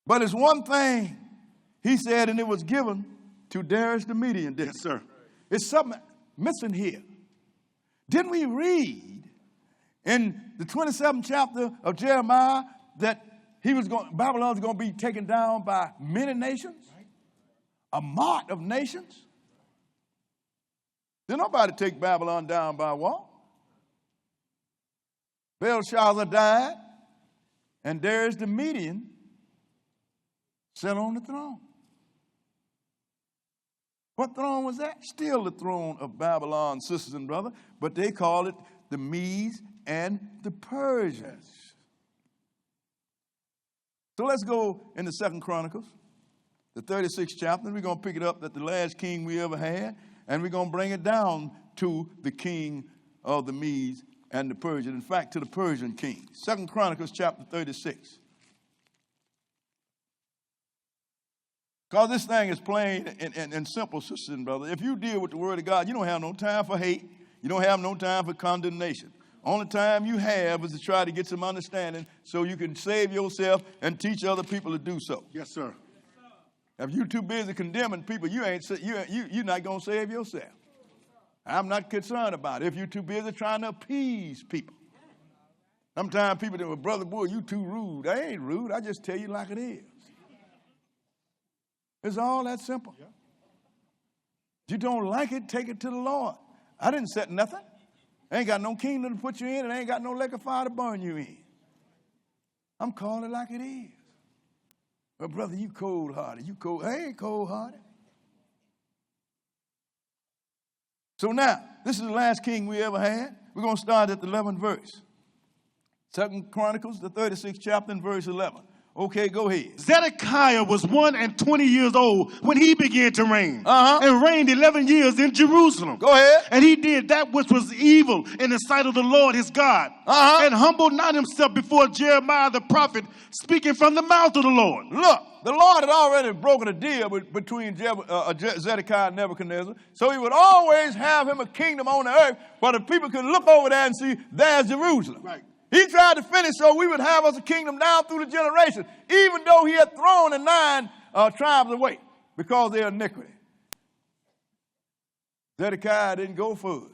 But it's one thing he said, and it was given to Darius the Median. Yes, sir. It's something missing here. Didn't we read in the 27th chapter of Jeremiah that Babylon's going to be taken down by many nations? A mart of nations? Did nobody take Babylon down by war? Belshazzar died, and Darius the Median sat on the throne. What throne was that? Still the throne of Babylon, sisters and brothers, but they call it the Medes and the Persians. So let's go into 2 Chronicles, the 36th chapter. We're going to pick it up at the last king we ever had, and we're going to bring it down to the king of the Medes and the Persians. In fact, to the Persian king. 2 Chronicles chapter 36. Because this thing is plain and simple, sisters and brothers. If you deal with the word of God, you don't have no time for hate. You don't have no time for condemnation. Only time you have is to try to get some understanding so you can save yourself and teach other people to do so. Yes, sir. If you're too busy condemning people, you're not going to save yourself. I'm not concerned about it. If you're too busy trying to appease people. Sometimes people say, well, brother, boy, you too rude. I ain't rude. I just tell you like it is. It's all that simple. If you don't like it, take it to the Lord. I didn't set nothing. I ain't got no kingdom to put you in, and I ain't got no lake of fire to burn you in. I'm calling it like it is. But brother, you cold-hearted. You cold. I ain't cold-hearted. So now, this is the last king we ever had. We're going to start at the 11th verse. 2 Chronicles, the 36th chapter, and verse 11. Okay, go ahead. Zedekiah was 120 years old when he began to reign, and reigned 11 years in Jerusalem. Go ahead. And he did that which was evil in the sight of the Lord his God, and humbled not himself before Jeremiah the prophet, speaking from the mouth of the Lord. Look, the Lord had already broken a deal between Zedekiah and Nebuchadnezzar, so he would always have him a kingdom on the earth where the people could look over there and see there's Jerusalem. Right. He tried to finish so we would have us a kingdom down through the generations, even though he had thrown the 9 tribes away because of their iniquity. Zedekiah didn't go for it.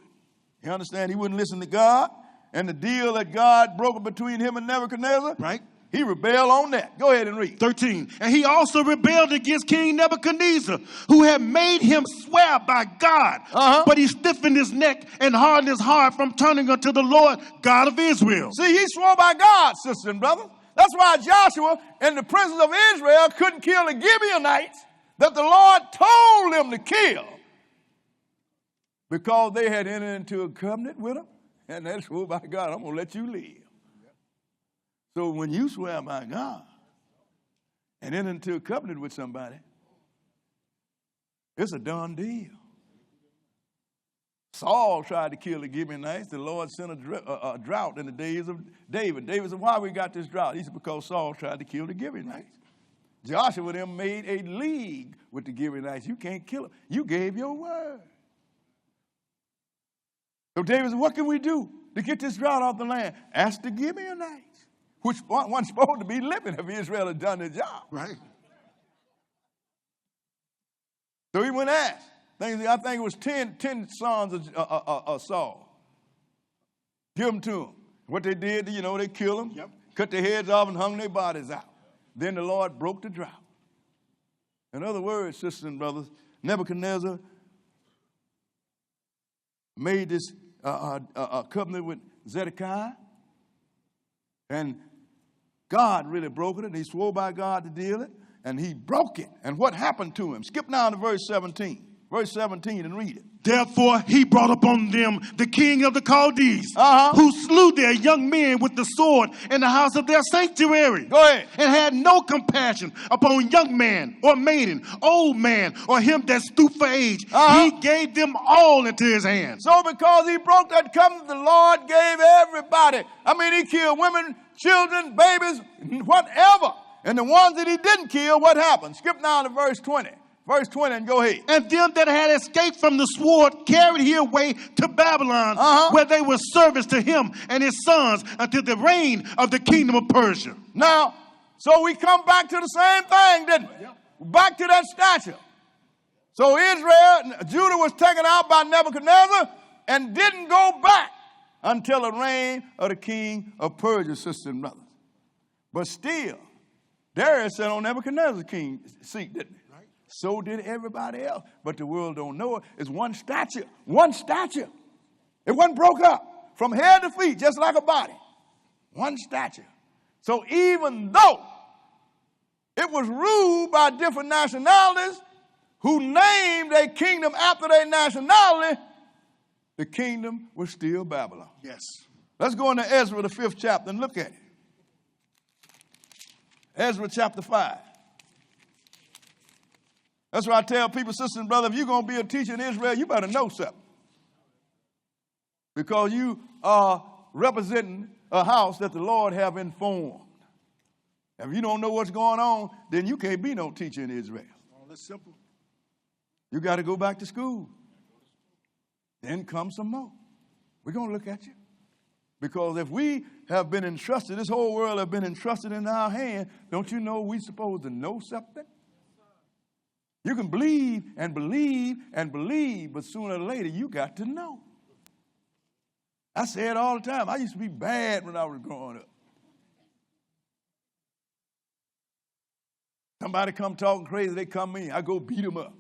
You understand? He wouldn't listen to God, and the deal that God broke between him and Nebuchadnezzar, right? He rebelled on that. Go ahead and read. 13. And he also rebelled against King Nebuchadnezzar, who had made him swear by God. But he stiffened his neck and hardened his heart from turning unto the Lord God of Israel. See, he swore by God, sister and brother. That's why Joshua and the princes of Israel couldn't kill the Gibeonites that the Lord told them to kill, because they had entered into a covenant with him, and they swore by God, I'm going to let you live. So when you swear by God and enter into a covenant with somebody, it's a done deal. Saul tried to kill the Gibeonites. The Lord sent a drought in the days of David. David said, why we got this drought? He said, because Saul tried to kill the Gibeonites. Joshua and them made a league with the Gibeonites. You can't kill them. You gave your word. So David said, what can we do to get this drought off the land? Ask the Gibeonites, which wasn't supposed to be living if Israel had done their job. Right. So he went and asked. I think it was 10 sons of Saul. Give them to him. What they did, they killed them, cut their heads off and hung their bodies out. Then the Lord broke the drought. In other words, sisters and brothers, Nebuchadnezzar made this covenant with Zedekiah, and God really broke it, and he swore by God to deal it, and he broke it. And what happened to him? Skip now to verse 17. Verse 17 and read it. Therefore he brought upon them the king of the Chaldees, who slew their young men with the sword in the house of their sanctuary. Go ahead. And had no compassion upon young man or maiden, old man, or him that stooped for age. He gave them all into his hands. So because he broke that covenant, the Lord gave everybody. He killed women, children, babies, whatever. And the ones that he didn't kill, what happened? Skip now to verse 20. Verse 20 and go ahead. And them that had escaped from the sword carried he away to Babylon, where they were servants to him and his sons until the reign of the kingdom of Persia. Now, so we come back to the same thing, didn't we? Yep. Back to that statue. So Judah was taken out by Nebuchadnezzar and didn't go back until the reign of the king of Persia, sisters and brothers. But still, Darius sat on Nebuchadnezzar's king seat, didn't he? So did everybody else. But the world don't know it. It's one statue. One statue. It wasn't broke up from head to feet, just like a body. One statue. So even though it was ruled by different nationalities who named a kingdom after their nationality, the kingdom was still Babylon. Yes. Let's go into Ezra, the 5th chapter, and look at it. Ezra chapter 5. That's why I tell people, sisters and brothers, if you're going to be a teacher in Israel, you better know something. Because you are representing a house that the Lord have informed. If you don't know what's going on, then you can't be no teacher in Israel. Oh, that's simple. You got to go back to school. Then come some more. We're going to look at you. Because if we have been entrusted, this whole world have been entrusted in our hand, don't you know we're supposed to know something? You can believe and believe and believe, but sooner or later you got to know. I say it all the time. I used to be bad when I was growing up. Somebody come talking crazy, they come in, I go beat them up.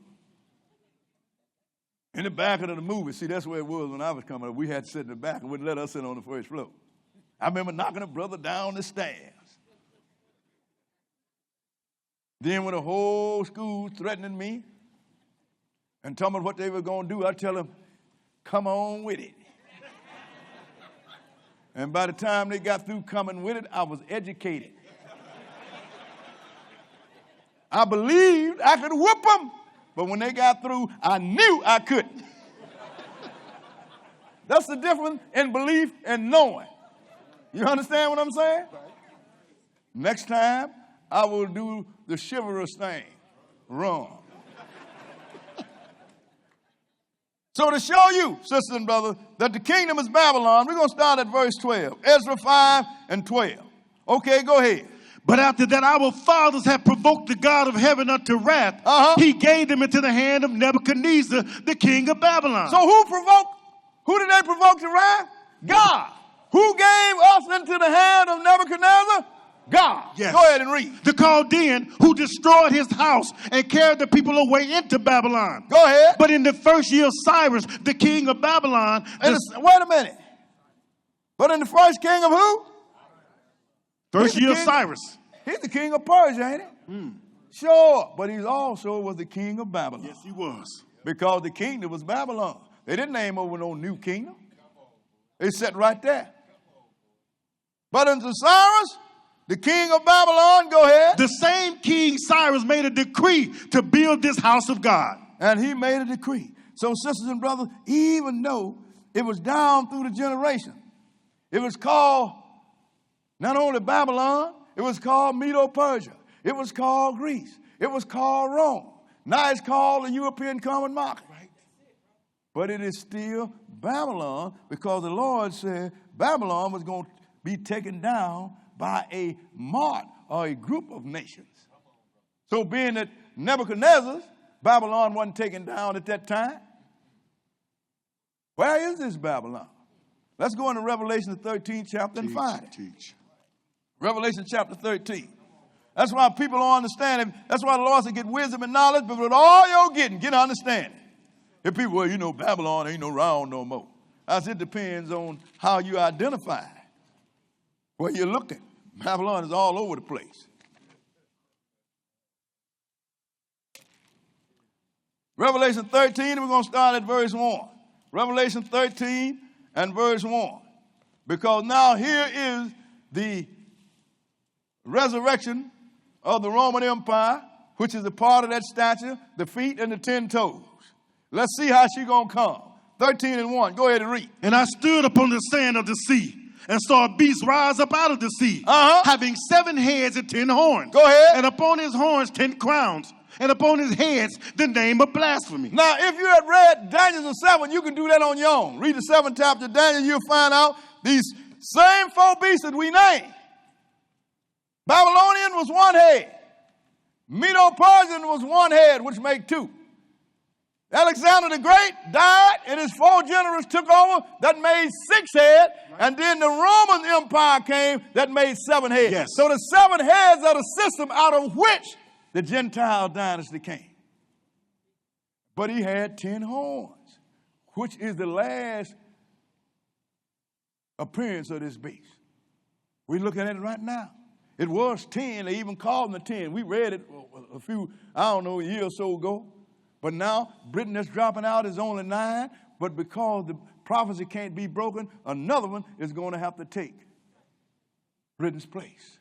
In the back of the movie, see, that's where it was when I was coming up. We had to sit in the back and wouldn't let us sit on the first floor. I remember knocking a brother down the stairs. Then when the whole school threatening me and telling me what they were going to do, I tell them, come on with it. And by the time they got through coming with it, I was educated. I believed I could whoop them, but when they got through, I knew I couldn't. That's the difference in belief and knowing. You understand what I'm saying? Next time, I will do the chivalrous thing. Wrong. So to show you, sisters and brothers, that the kingdom is Babylon, we're going to start at verse 12. Ezra 5 and 12. Okay, go ahead. But after that our fathers had provoked the God of heaven unto wrath, he gave them into the hand of Nebuchadnezzar, the king of Babylon. So who did they provoke to wrath? God. Who gave us into the hand of Nebuchadnezzar? God. Yes. Go ahead and read. The Chaldean who destroyed his house and carried the people away into Babylon. Go ahead. But in the first year of Cyrus, the king of Babylon. Wait a minute. But in the first king of who? First year of Cyrus. He's the king of Persia, ain't he? Sure. But he also was the king of Babylon. Yes, he was. Because the kingdom was Babylon. They didn't name over no new kingdom. They sat right there. But unto Cyrus, the king of Babylon, go ahead. The same king Cyrus made a decree to build this house of God. And he made a decree. So sisters and brothers, even though it was down through the generation, it was called not only Babylon, it was called Medo-Persia. It was called Greece. It was called Rome. Now it's called the European Common Market. Right. But it is still Babylon because the Lord said Babylon was going to be taken down by a mart or a group of nations. So being that Nebuchadnezzar's, Babylon wasn't taken down at that time. Where is this Babylon? Let's go into Revelation the 13th chapter and find it. Revelation chapter 13. That's why people don't understand it. That's why the Lord said, get wisdom and knowledge, but with all you're getting, get understanding. If people, well, you know, Babylon ain't no round no more. I said, it depends on how you identify it, where you're looking. Babylon is all over the place. Revelation 13, we're going to start at verse 1. Revelation 13 and verse 1. Because now here is the resurrection of the Roman Empire, which is a part of that statue, the feet and the 10 toes. Let's see how she's going to come. 13 and 1. Go ahead and read. And I stood upon the sand of the sea and saw a beast rise up out of the sea, having 7 heads and 10 horns. Go ahead. And upon his horns 10 crowns, and upon his heads the name of blasphemy. Now, if you had read Daniel 7, you can do that on your own. Read the 7th chapter of Daniel, you'll find out these same 4 beasts that we named. Babylonian was 1 head. Medo-Persian was 1 head, which make 2. Alexander the Great died, and his 4 generals took over. That made 6 heads. Right. And then the Roman Empire came, that made 7 heads. Yes. So the 7 heads are the system out of which the Gentile dynasty came. But he had 10 horns, which is the last appearance of this beast. We're looking at it right now. It was 10. They even called them the 10. We read it a few, a year or so ago. But now, Britain that's dropping out is only 9. But because the prophecy can't be broken, another one is going to have to take Britain's place.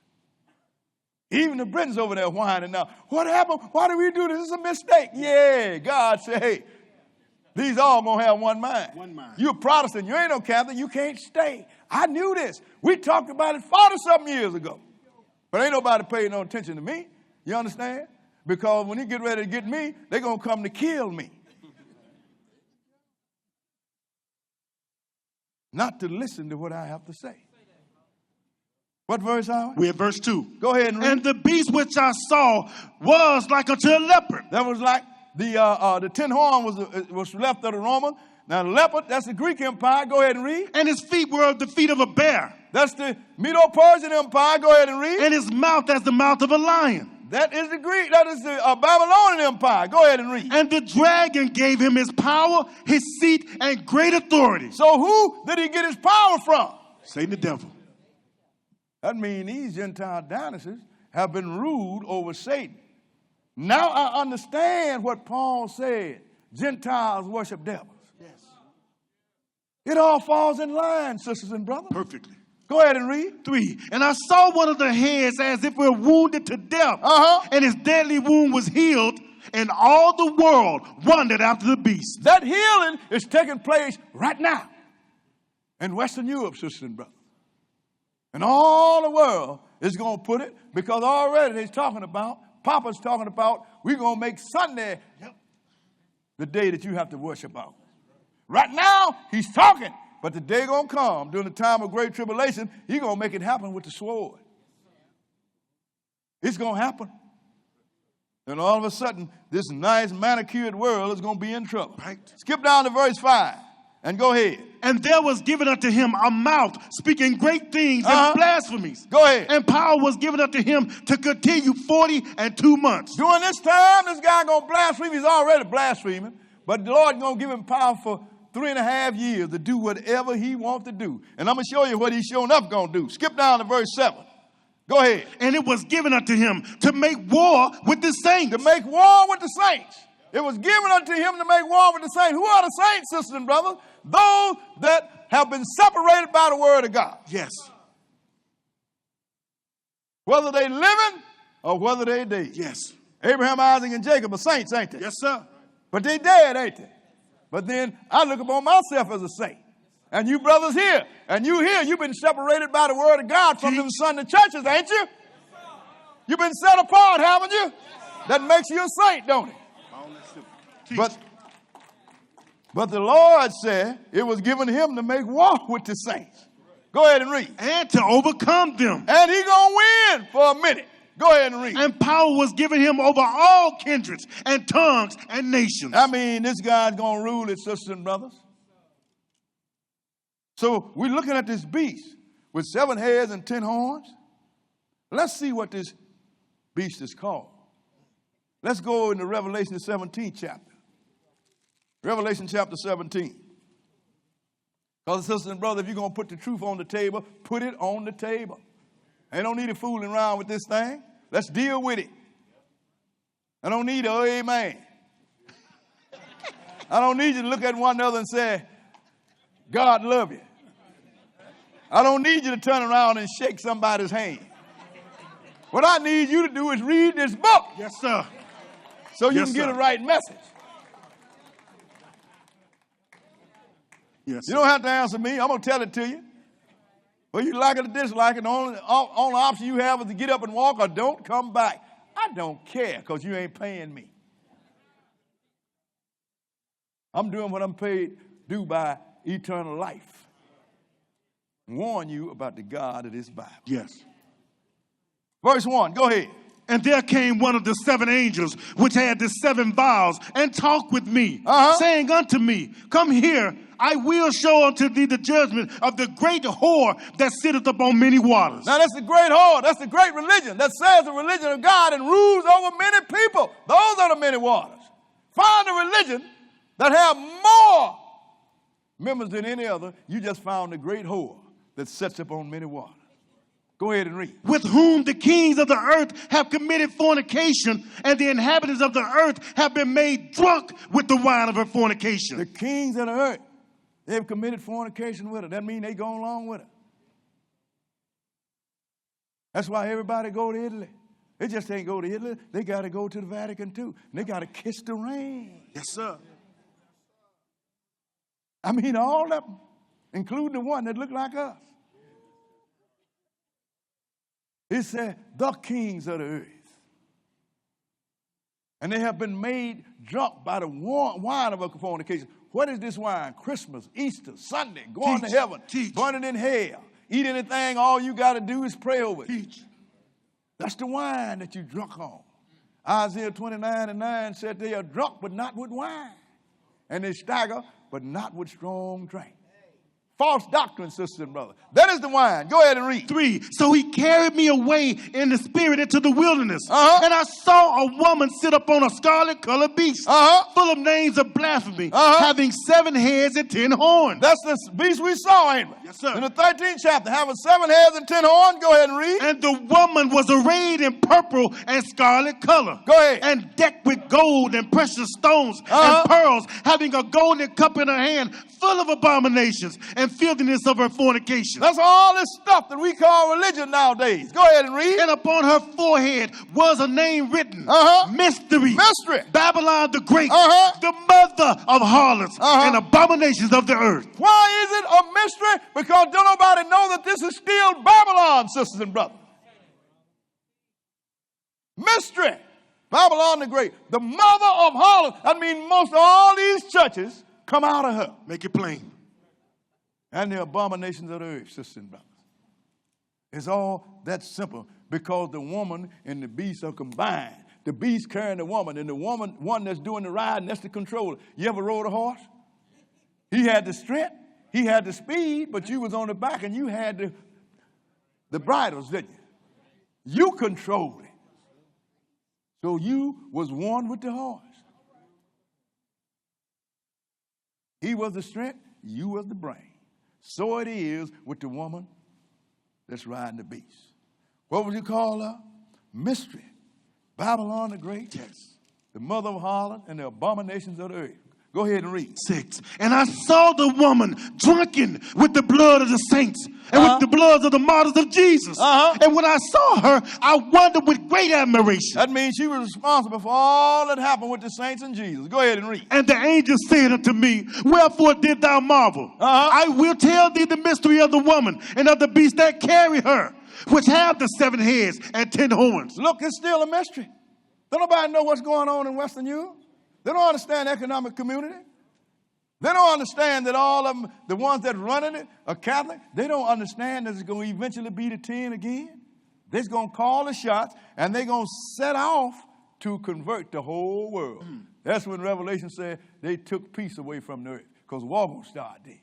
Even the Britons over there whining now. What happened? Why did we do this? It's a mistake. Yeah, God said, hey, these all going to have one mind. One mind. You're a Protestant. You ain't no Catholic. You can't stay. I knew this. We talked about it 40-something years ago. But ain't nobody paying no attention to me. You understand? Because when you get ready to get me, they're going to come to kill me. Not to listen to what I have to say. What verse are we? We're at verse 2. Go ahead and read. And the beast which I saw was like unto a leopard. That was like the 10 horn was left of the Roman. Now the leopard, that's the Greek Empire. Go ahead and read. And his feet were of the feet of a bear. That's the Medo-Persian Empire. Go ahead and read. And his mouth as the mouth of a lion. That is the Greek. That is the Babylonian Empire. Go ahead and read. And the dragon gave him his power, his seat, and great authority. So who did he get his power from? Satan the devil. That means these Gentile dynasties have been ruled over Satan. Now I understand what Paul said. Gentiles worship devils. Yes. It all falls in line, sisters and brothers. Perfectly. Go ahead and read. 3. And I saw one of the heads as if we were wounded to death. And his deadly wound was healed, and all the world wondered after the beast. That healing is taking place right now in Western Europe, sisters and brothers. And all the world is going to put it, because already they're talking about, Papa's talking about, we're going to make Sunday the day that you have to worship out. Right now, he's talking, but the day going to come during the time of great tribulation, he's going to make it happen with the sword. It's going to happen. And all of a sudden, this nice manicured world is going to be in trouble. Right. Skip down to verse 5 and go ahead. And there was given unto him a mouth speaking great things and blasphemies. Go ahead. And power was given unto him to continue 42 months. During this time, this guy going to blaspheme. He's already blaspheming. But the Lord going to give him power for 3.5 years to do whatever he wants to do. And I'm going to show you what he's showing up going to do. Skip down to verse 7. Go ahead. And it was given unto him to make war with the saints. To make war with the saints. It was given unto him to make war with the saints. Who are the saints, sisters and brothers? Those that have been separated by the word of God. Yes. Whether they living or whether they dead. Yes. Abraham, Isaac, and Jacob are saints, ain't they? Yes, sir. But they dead, ain't they? But then I look upon myself as a saint. And you brothers here, and you here, you've been separated by the word of God from them Sunday churches, ain't you? You've been set apart, haven't you? That makes you a saint, don't it? But the Lord said it was given him to make war with the saints. Go ahead and read. And to overcome them. And he gonna win for a minute. Go ahead and read. And power was given him over all kindreds and tongues and nations. I mean, this guy's gonna rule it, sisters and brothers. So we're looking at this beast with 7 heads and 10 horns. Let's see what this beast is called. Let's go into Revelation the 17th chapter. Revelation chapter 17. Because, sisters and brothers, if you're going to put the truth on the table, put it on the table. Ain't no need of fooling around with this thing. Let's deal with it. I don't need a amen. I don't need you to look at one another and say, God love you. I don't need you to turn around and shake somebody's hand. What I need you to do is read this book. Yes, sir. So you can get a right message. Yes, you don't have to answer me. I'm going to tell it to you. Whether you like it or dislike it, the only option you have is to get up and walk or don't come back. I don't care because you ain't paying me. I'm doing what I'm paid due by eternal life. Warn you about the God of this Bible. Yes. Verse 1, go ahead. And there came one of the 7 angels which had the 7 vials and talked with me, saying unto me, come here, I will show unto thee the judgment of the great whore that sitteth upon many waters. Now that's the great whore. That's the great religion that says the religion of God and rules over many people. Those are the many waters. Find a religion that have more members than any other. You just found the great whore that sits upon many waters. Go ahead and read. With whom the kings of the earth have committed fornication, and the inhabitants of the earth have been made drunk with the wine of her fornication. The kings of the earth, they've committed fornication with her. That means they go along with her. That's why everybody go to Italy. They just ain't go to Italy. They got to go to the Vatican too. And they got to kiss the ring. Yes, sir. I mean, all of them, including the one that looked like us. It said, the kings of the earth. And they have been made drunk by the wine of a fornication. What is this wine? Christmas, Easter, Sunday, going to heaven, burning in hell. Eat anything, all you got to do is pray over it. That's the wine that you drunk on. Isaiah 29:9 said they are drunk, but not with wine. And they stagger, but not with strong drink. False doctrine, sisters and brothers. That is the wine. Go ahead and read. 3. So he carried me away in the spirit into the wilderness. And I saw a woman sit upon a scarlet-colored beast, full of names of blasphemy, having 7 heads and 10 horns. That's the beast we saw, ain't it? Yes, sir. In the 13th chapter, having 7 heads and 10 horns. Go ahead and read. And the woman was arrayed in purple and scarlet color. Go ahead. And decked with gold and precious stones and pearls, having a golden cup in her hand, full of abominations and filthiness of her fornication. That's all this stuff that we call religion nowadays. Go ahead and read. And upon her forehead was a name written. Mystery. Babylon the Great. The mother of harlots and abominations of the earth. Why is it a mystery? Because don't nobody know that this is still Babylon, sisters and brothers. Mystery. Babylon the Great. The mother of harlots. I mean, most of all these churches come out of her. Make it plain. And the abominations of the earth, sisters and brothers. It's all that simple because the woman and the beast are combined. The beast carrying the woman, and the woman, one that's doing the riding, that's the controller. You ever rode a horse? He had the strength, he had the speed, but you was on the back and you had the bridles, didn't you? You controlled it. So you was one with the horse. He was the strength, you was the brain. So it is with the woman that's riding the beast. What would you call her? Mystery. Babylon the Great. Yes. The mother of harlot and the abominations of the earth. Go ahead and read. 6. And I saw the woman drunken with the blood of the saints and with the blood of the martyrs of Jesus. And when I saw her, I wondered with great admiration. That means she was responsible for all that happened with the saints and Jesus. Go ahead and read. And the angel said unto me, wherefore did thou marvel? I will tell thee the mystery of the woman and of the beast that carry her, which have the 7 heads and 10 horns. Look, it's still a mystery. Don't nobody know what's going on in Western Europe. They don't understand economic community. They don't understand that all of them, the ones that running it, are Catholic. They don't understand that it's going to eventually be the 10 again. They're going to call the shots, and they're going to set off to convert the whole world. That's when Revelation said they took peace away from the earth, because war will start then.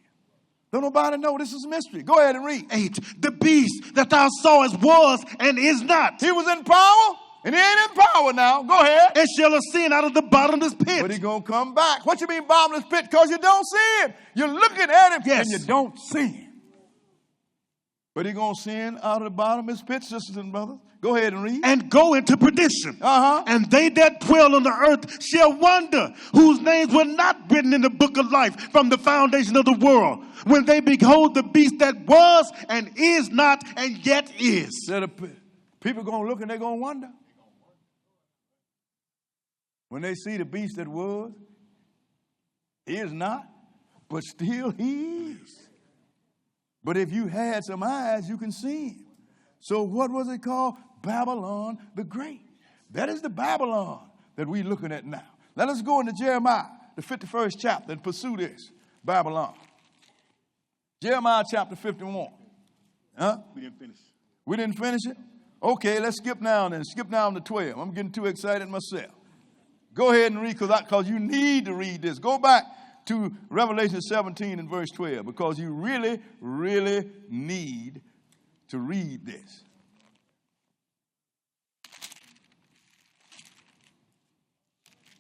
Don't nobody know. This is a mystery. Go ahead and read. 8. The beast that thou sawest was and is not. He was in power. And he ain't in power now. Go ahead. And shall ascend out of the bottomless pit. But he's going to come back. What you mean bottomless pit? Because you don't see him. You're looking at him and you don't see him. But he's going to ascend out of the bottomless pit, sisters and brothers. Go ahead and read. And go into perdition. And they that dwell on the earth shall wonder, whose names were not written in the book of life from the foundation of the world, when they behold the beast that was and is not and yet is. People are going to look and they're going to wonder. When they see the beast that was, is not, but still he is. But if you had some eyes, you can see him. So what was it called? Babylon the Great. That is the Babylon that we're looking at now. Let us go into Jeremiah, the 51st chapter, and pursue this Babylon. Jeremiah chapter 51. We didn't finish. We didn't finish it? Okay, let's skip down and skip down to 12. I'm getting too excited myself. Go ahead and read because you need to read this. Go back to Revelation 17 and verse 12 because you really, really need to read this.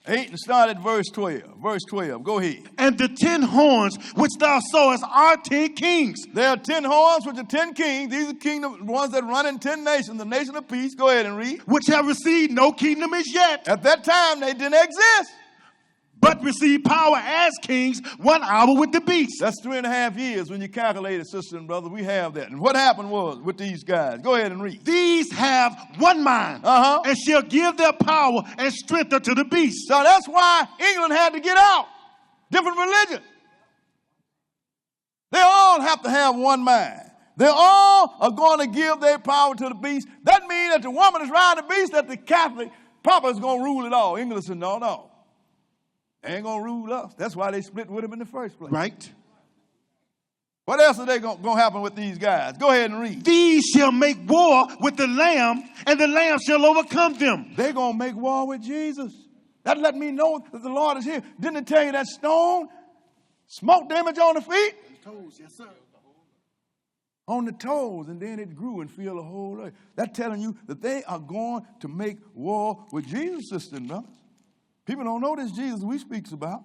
8 and start at verse 12. Verse 12. Go ahead. And the 10 horns which thou sawest are 10 kings. There are 10 horns which are 10 kings. These are kingdom ones that run in 10 nations, the nation of peace. Go ahead and read. Which have received no kingdom as yet. At that time they didn't exist. but received power as kings 1 hour with the beast. That's 3.5 years when you calculate it, sister and brother. We have that. And what happened was with these guys. Go ahead and read. These have one mind, and shall give their power and strength unto the beast. So that's why England had to get out. Different religion. They all have to have one mind. They all are going to give their power to the beast. That means that the woman is riding the beast, that the Catholic Papa is going to rule it all. England said, no. They ain't going to rule us. That's why they split with him in the first place. Right. What else are they going to happen with these guys? Go ahead and read. These shall make war with the Lamb, and the Lamb shall overcome them. They're going to make war with Jesus. That let me know that the Lord is here. Didn't it tell you that stone smoke damage on the feet? Toes, yes, sir. On the toes, and then it grew and filled the whole earth. That's telling you that they are going to make war with Jesus, sister and brothers. People don't know this Jesus we speaks about.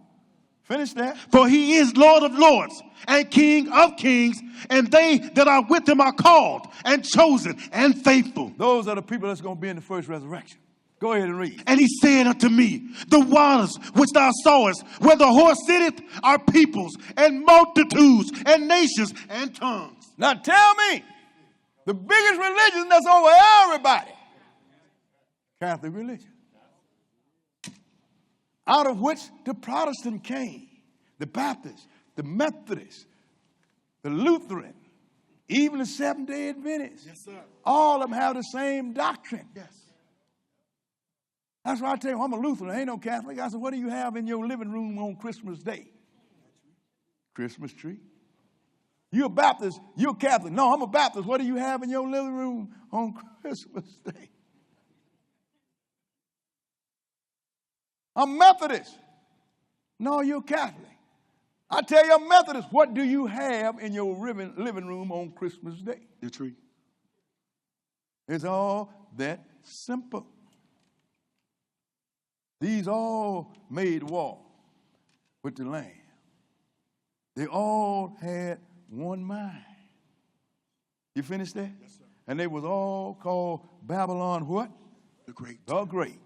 Finish that. For he is Lord of lords and King of kings, and they that are with him are called and chosen and faithful. Those are the people that's going to be in the first resurrection. Go ahead and read. And he said unto me, the waters which thou sawest, where the horse sitteth, are peoples and multitudes and nations and tongues. Now tell me, the biggest religion that's over everybody, Catholic religion, out of which the Protestant came, the Baptist, the Methodist, the Lutheran, even the Seventh-day Adventists. Yes, sir. All of them have the same doctrine. Yes. That's why I tell you, I'm a Lutheran, I ain't no Catholic. I said, what do you have in your living room on Christmas Day? Christmas tree. You're a Baptist, you're a Catholic. No, I'm a Baptist. What do you have in your living room on Christmas Day? I'm Methodist. No, you're Catholic. I tell you, I'm Methodist. What do you have in your living room on Christmas Day? The tree. It's all that simple. These all made war with the Lamb. They all had one mind. You finished that? Yes, sir. And they was all called Babylon what? The Great. The Great.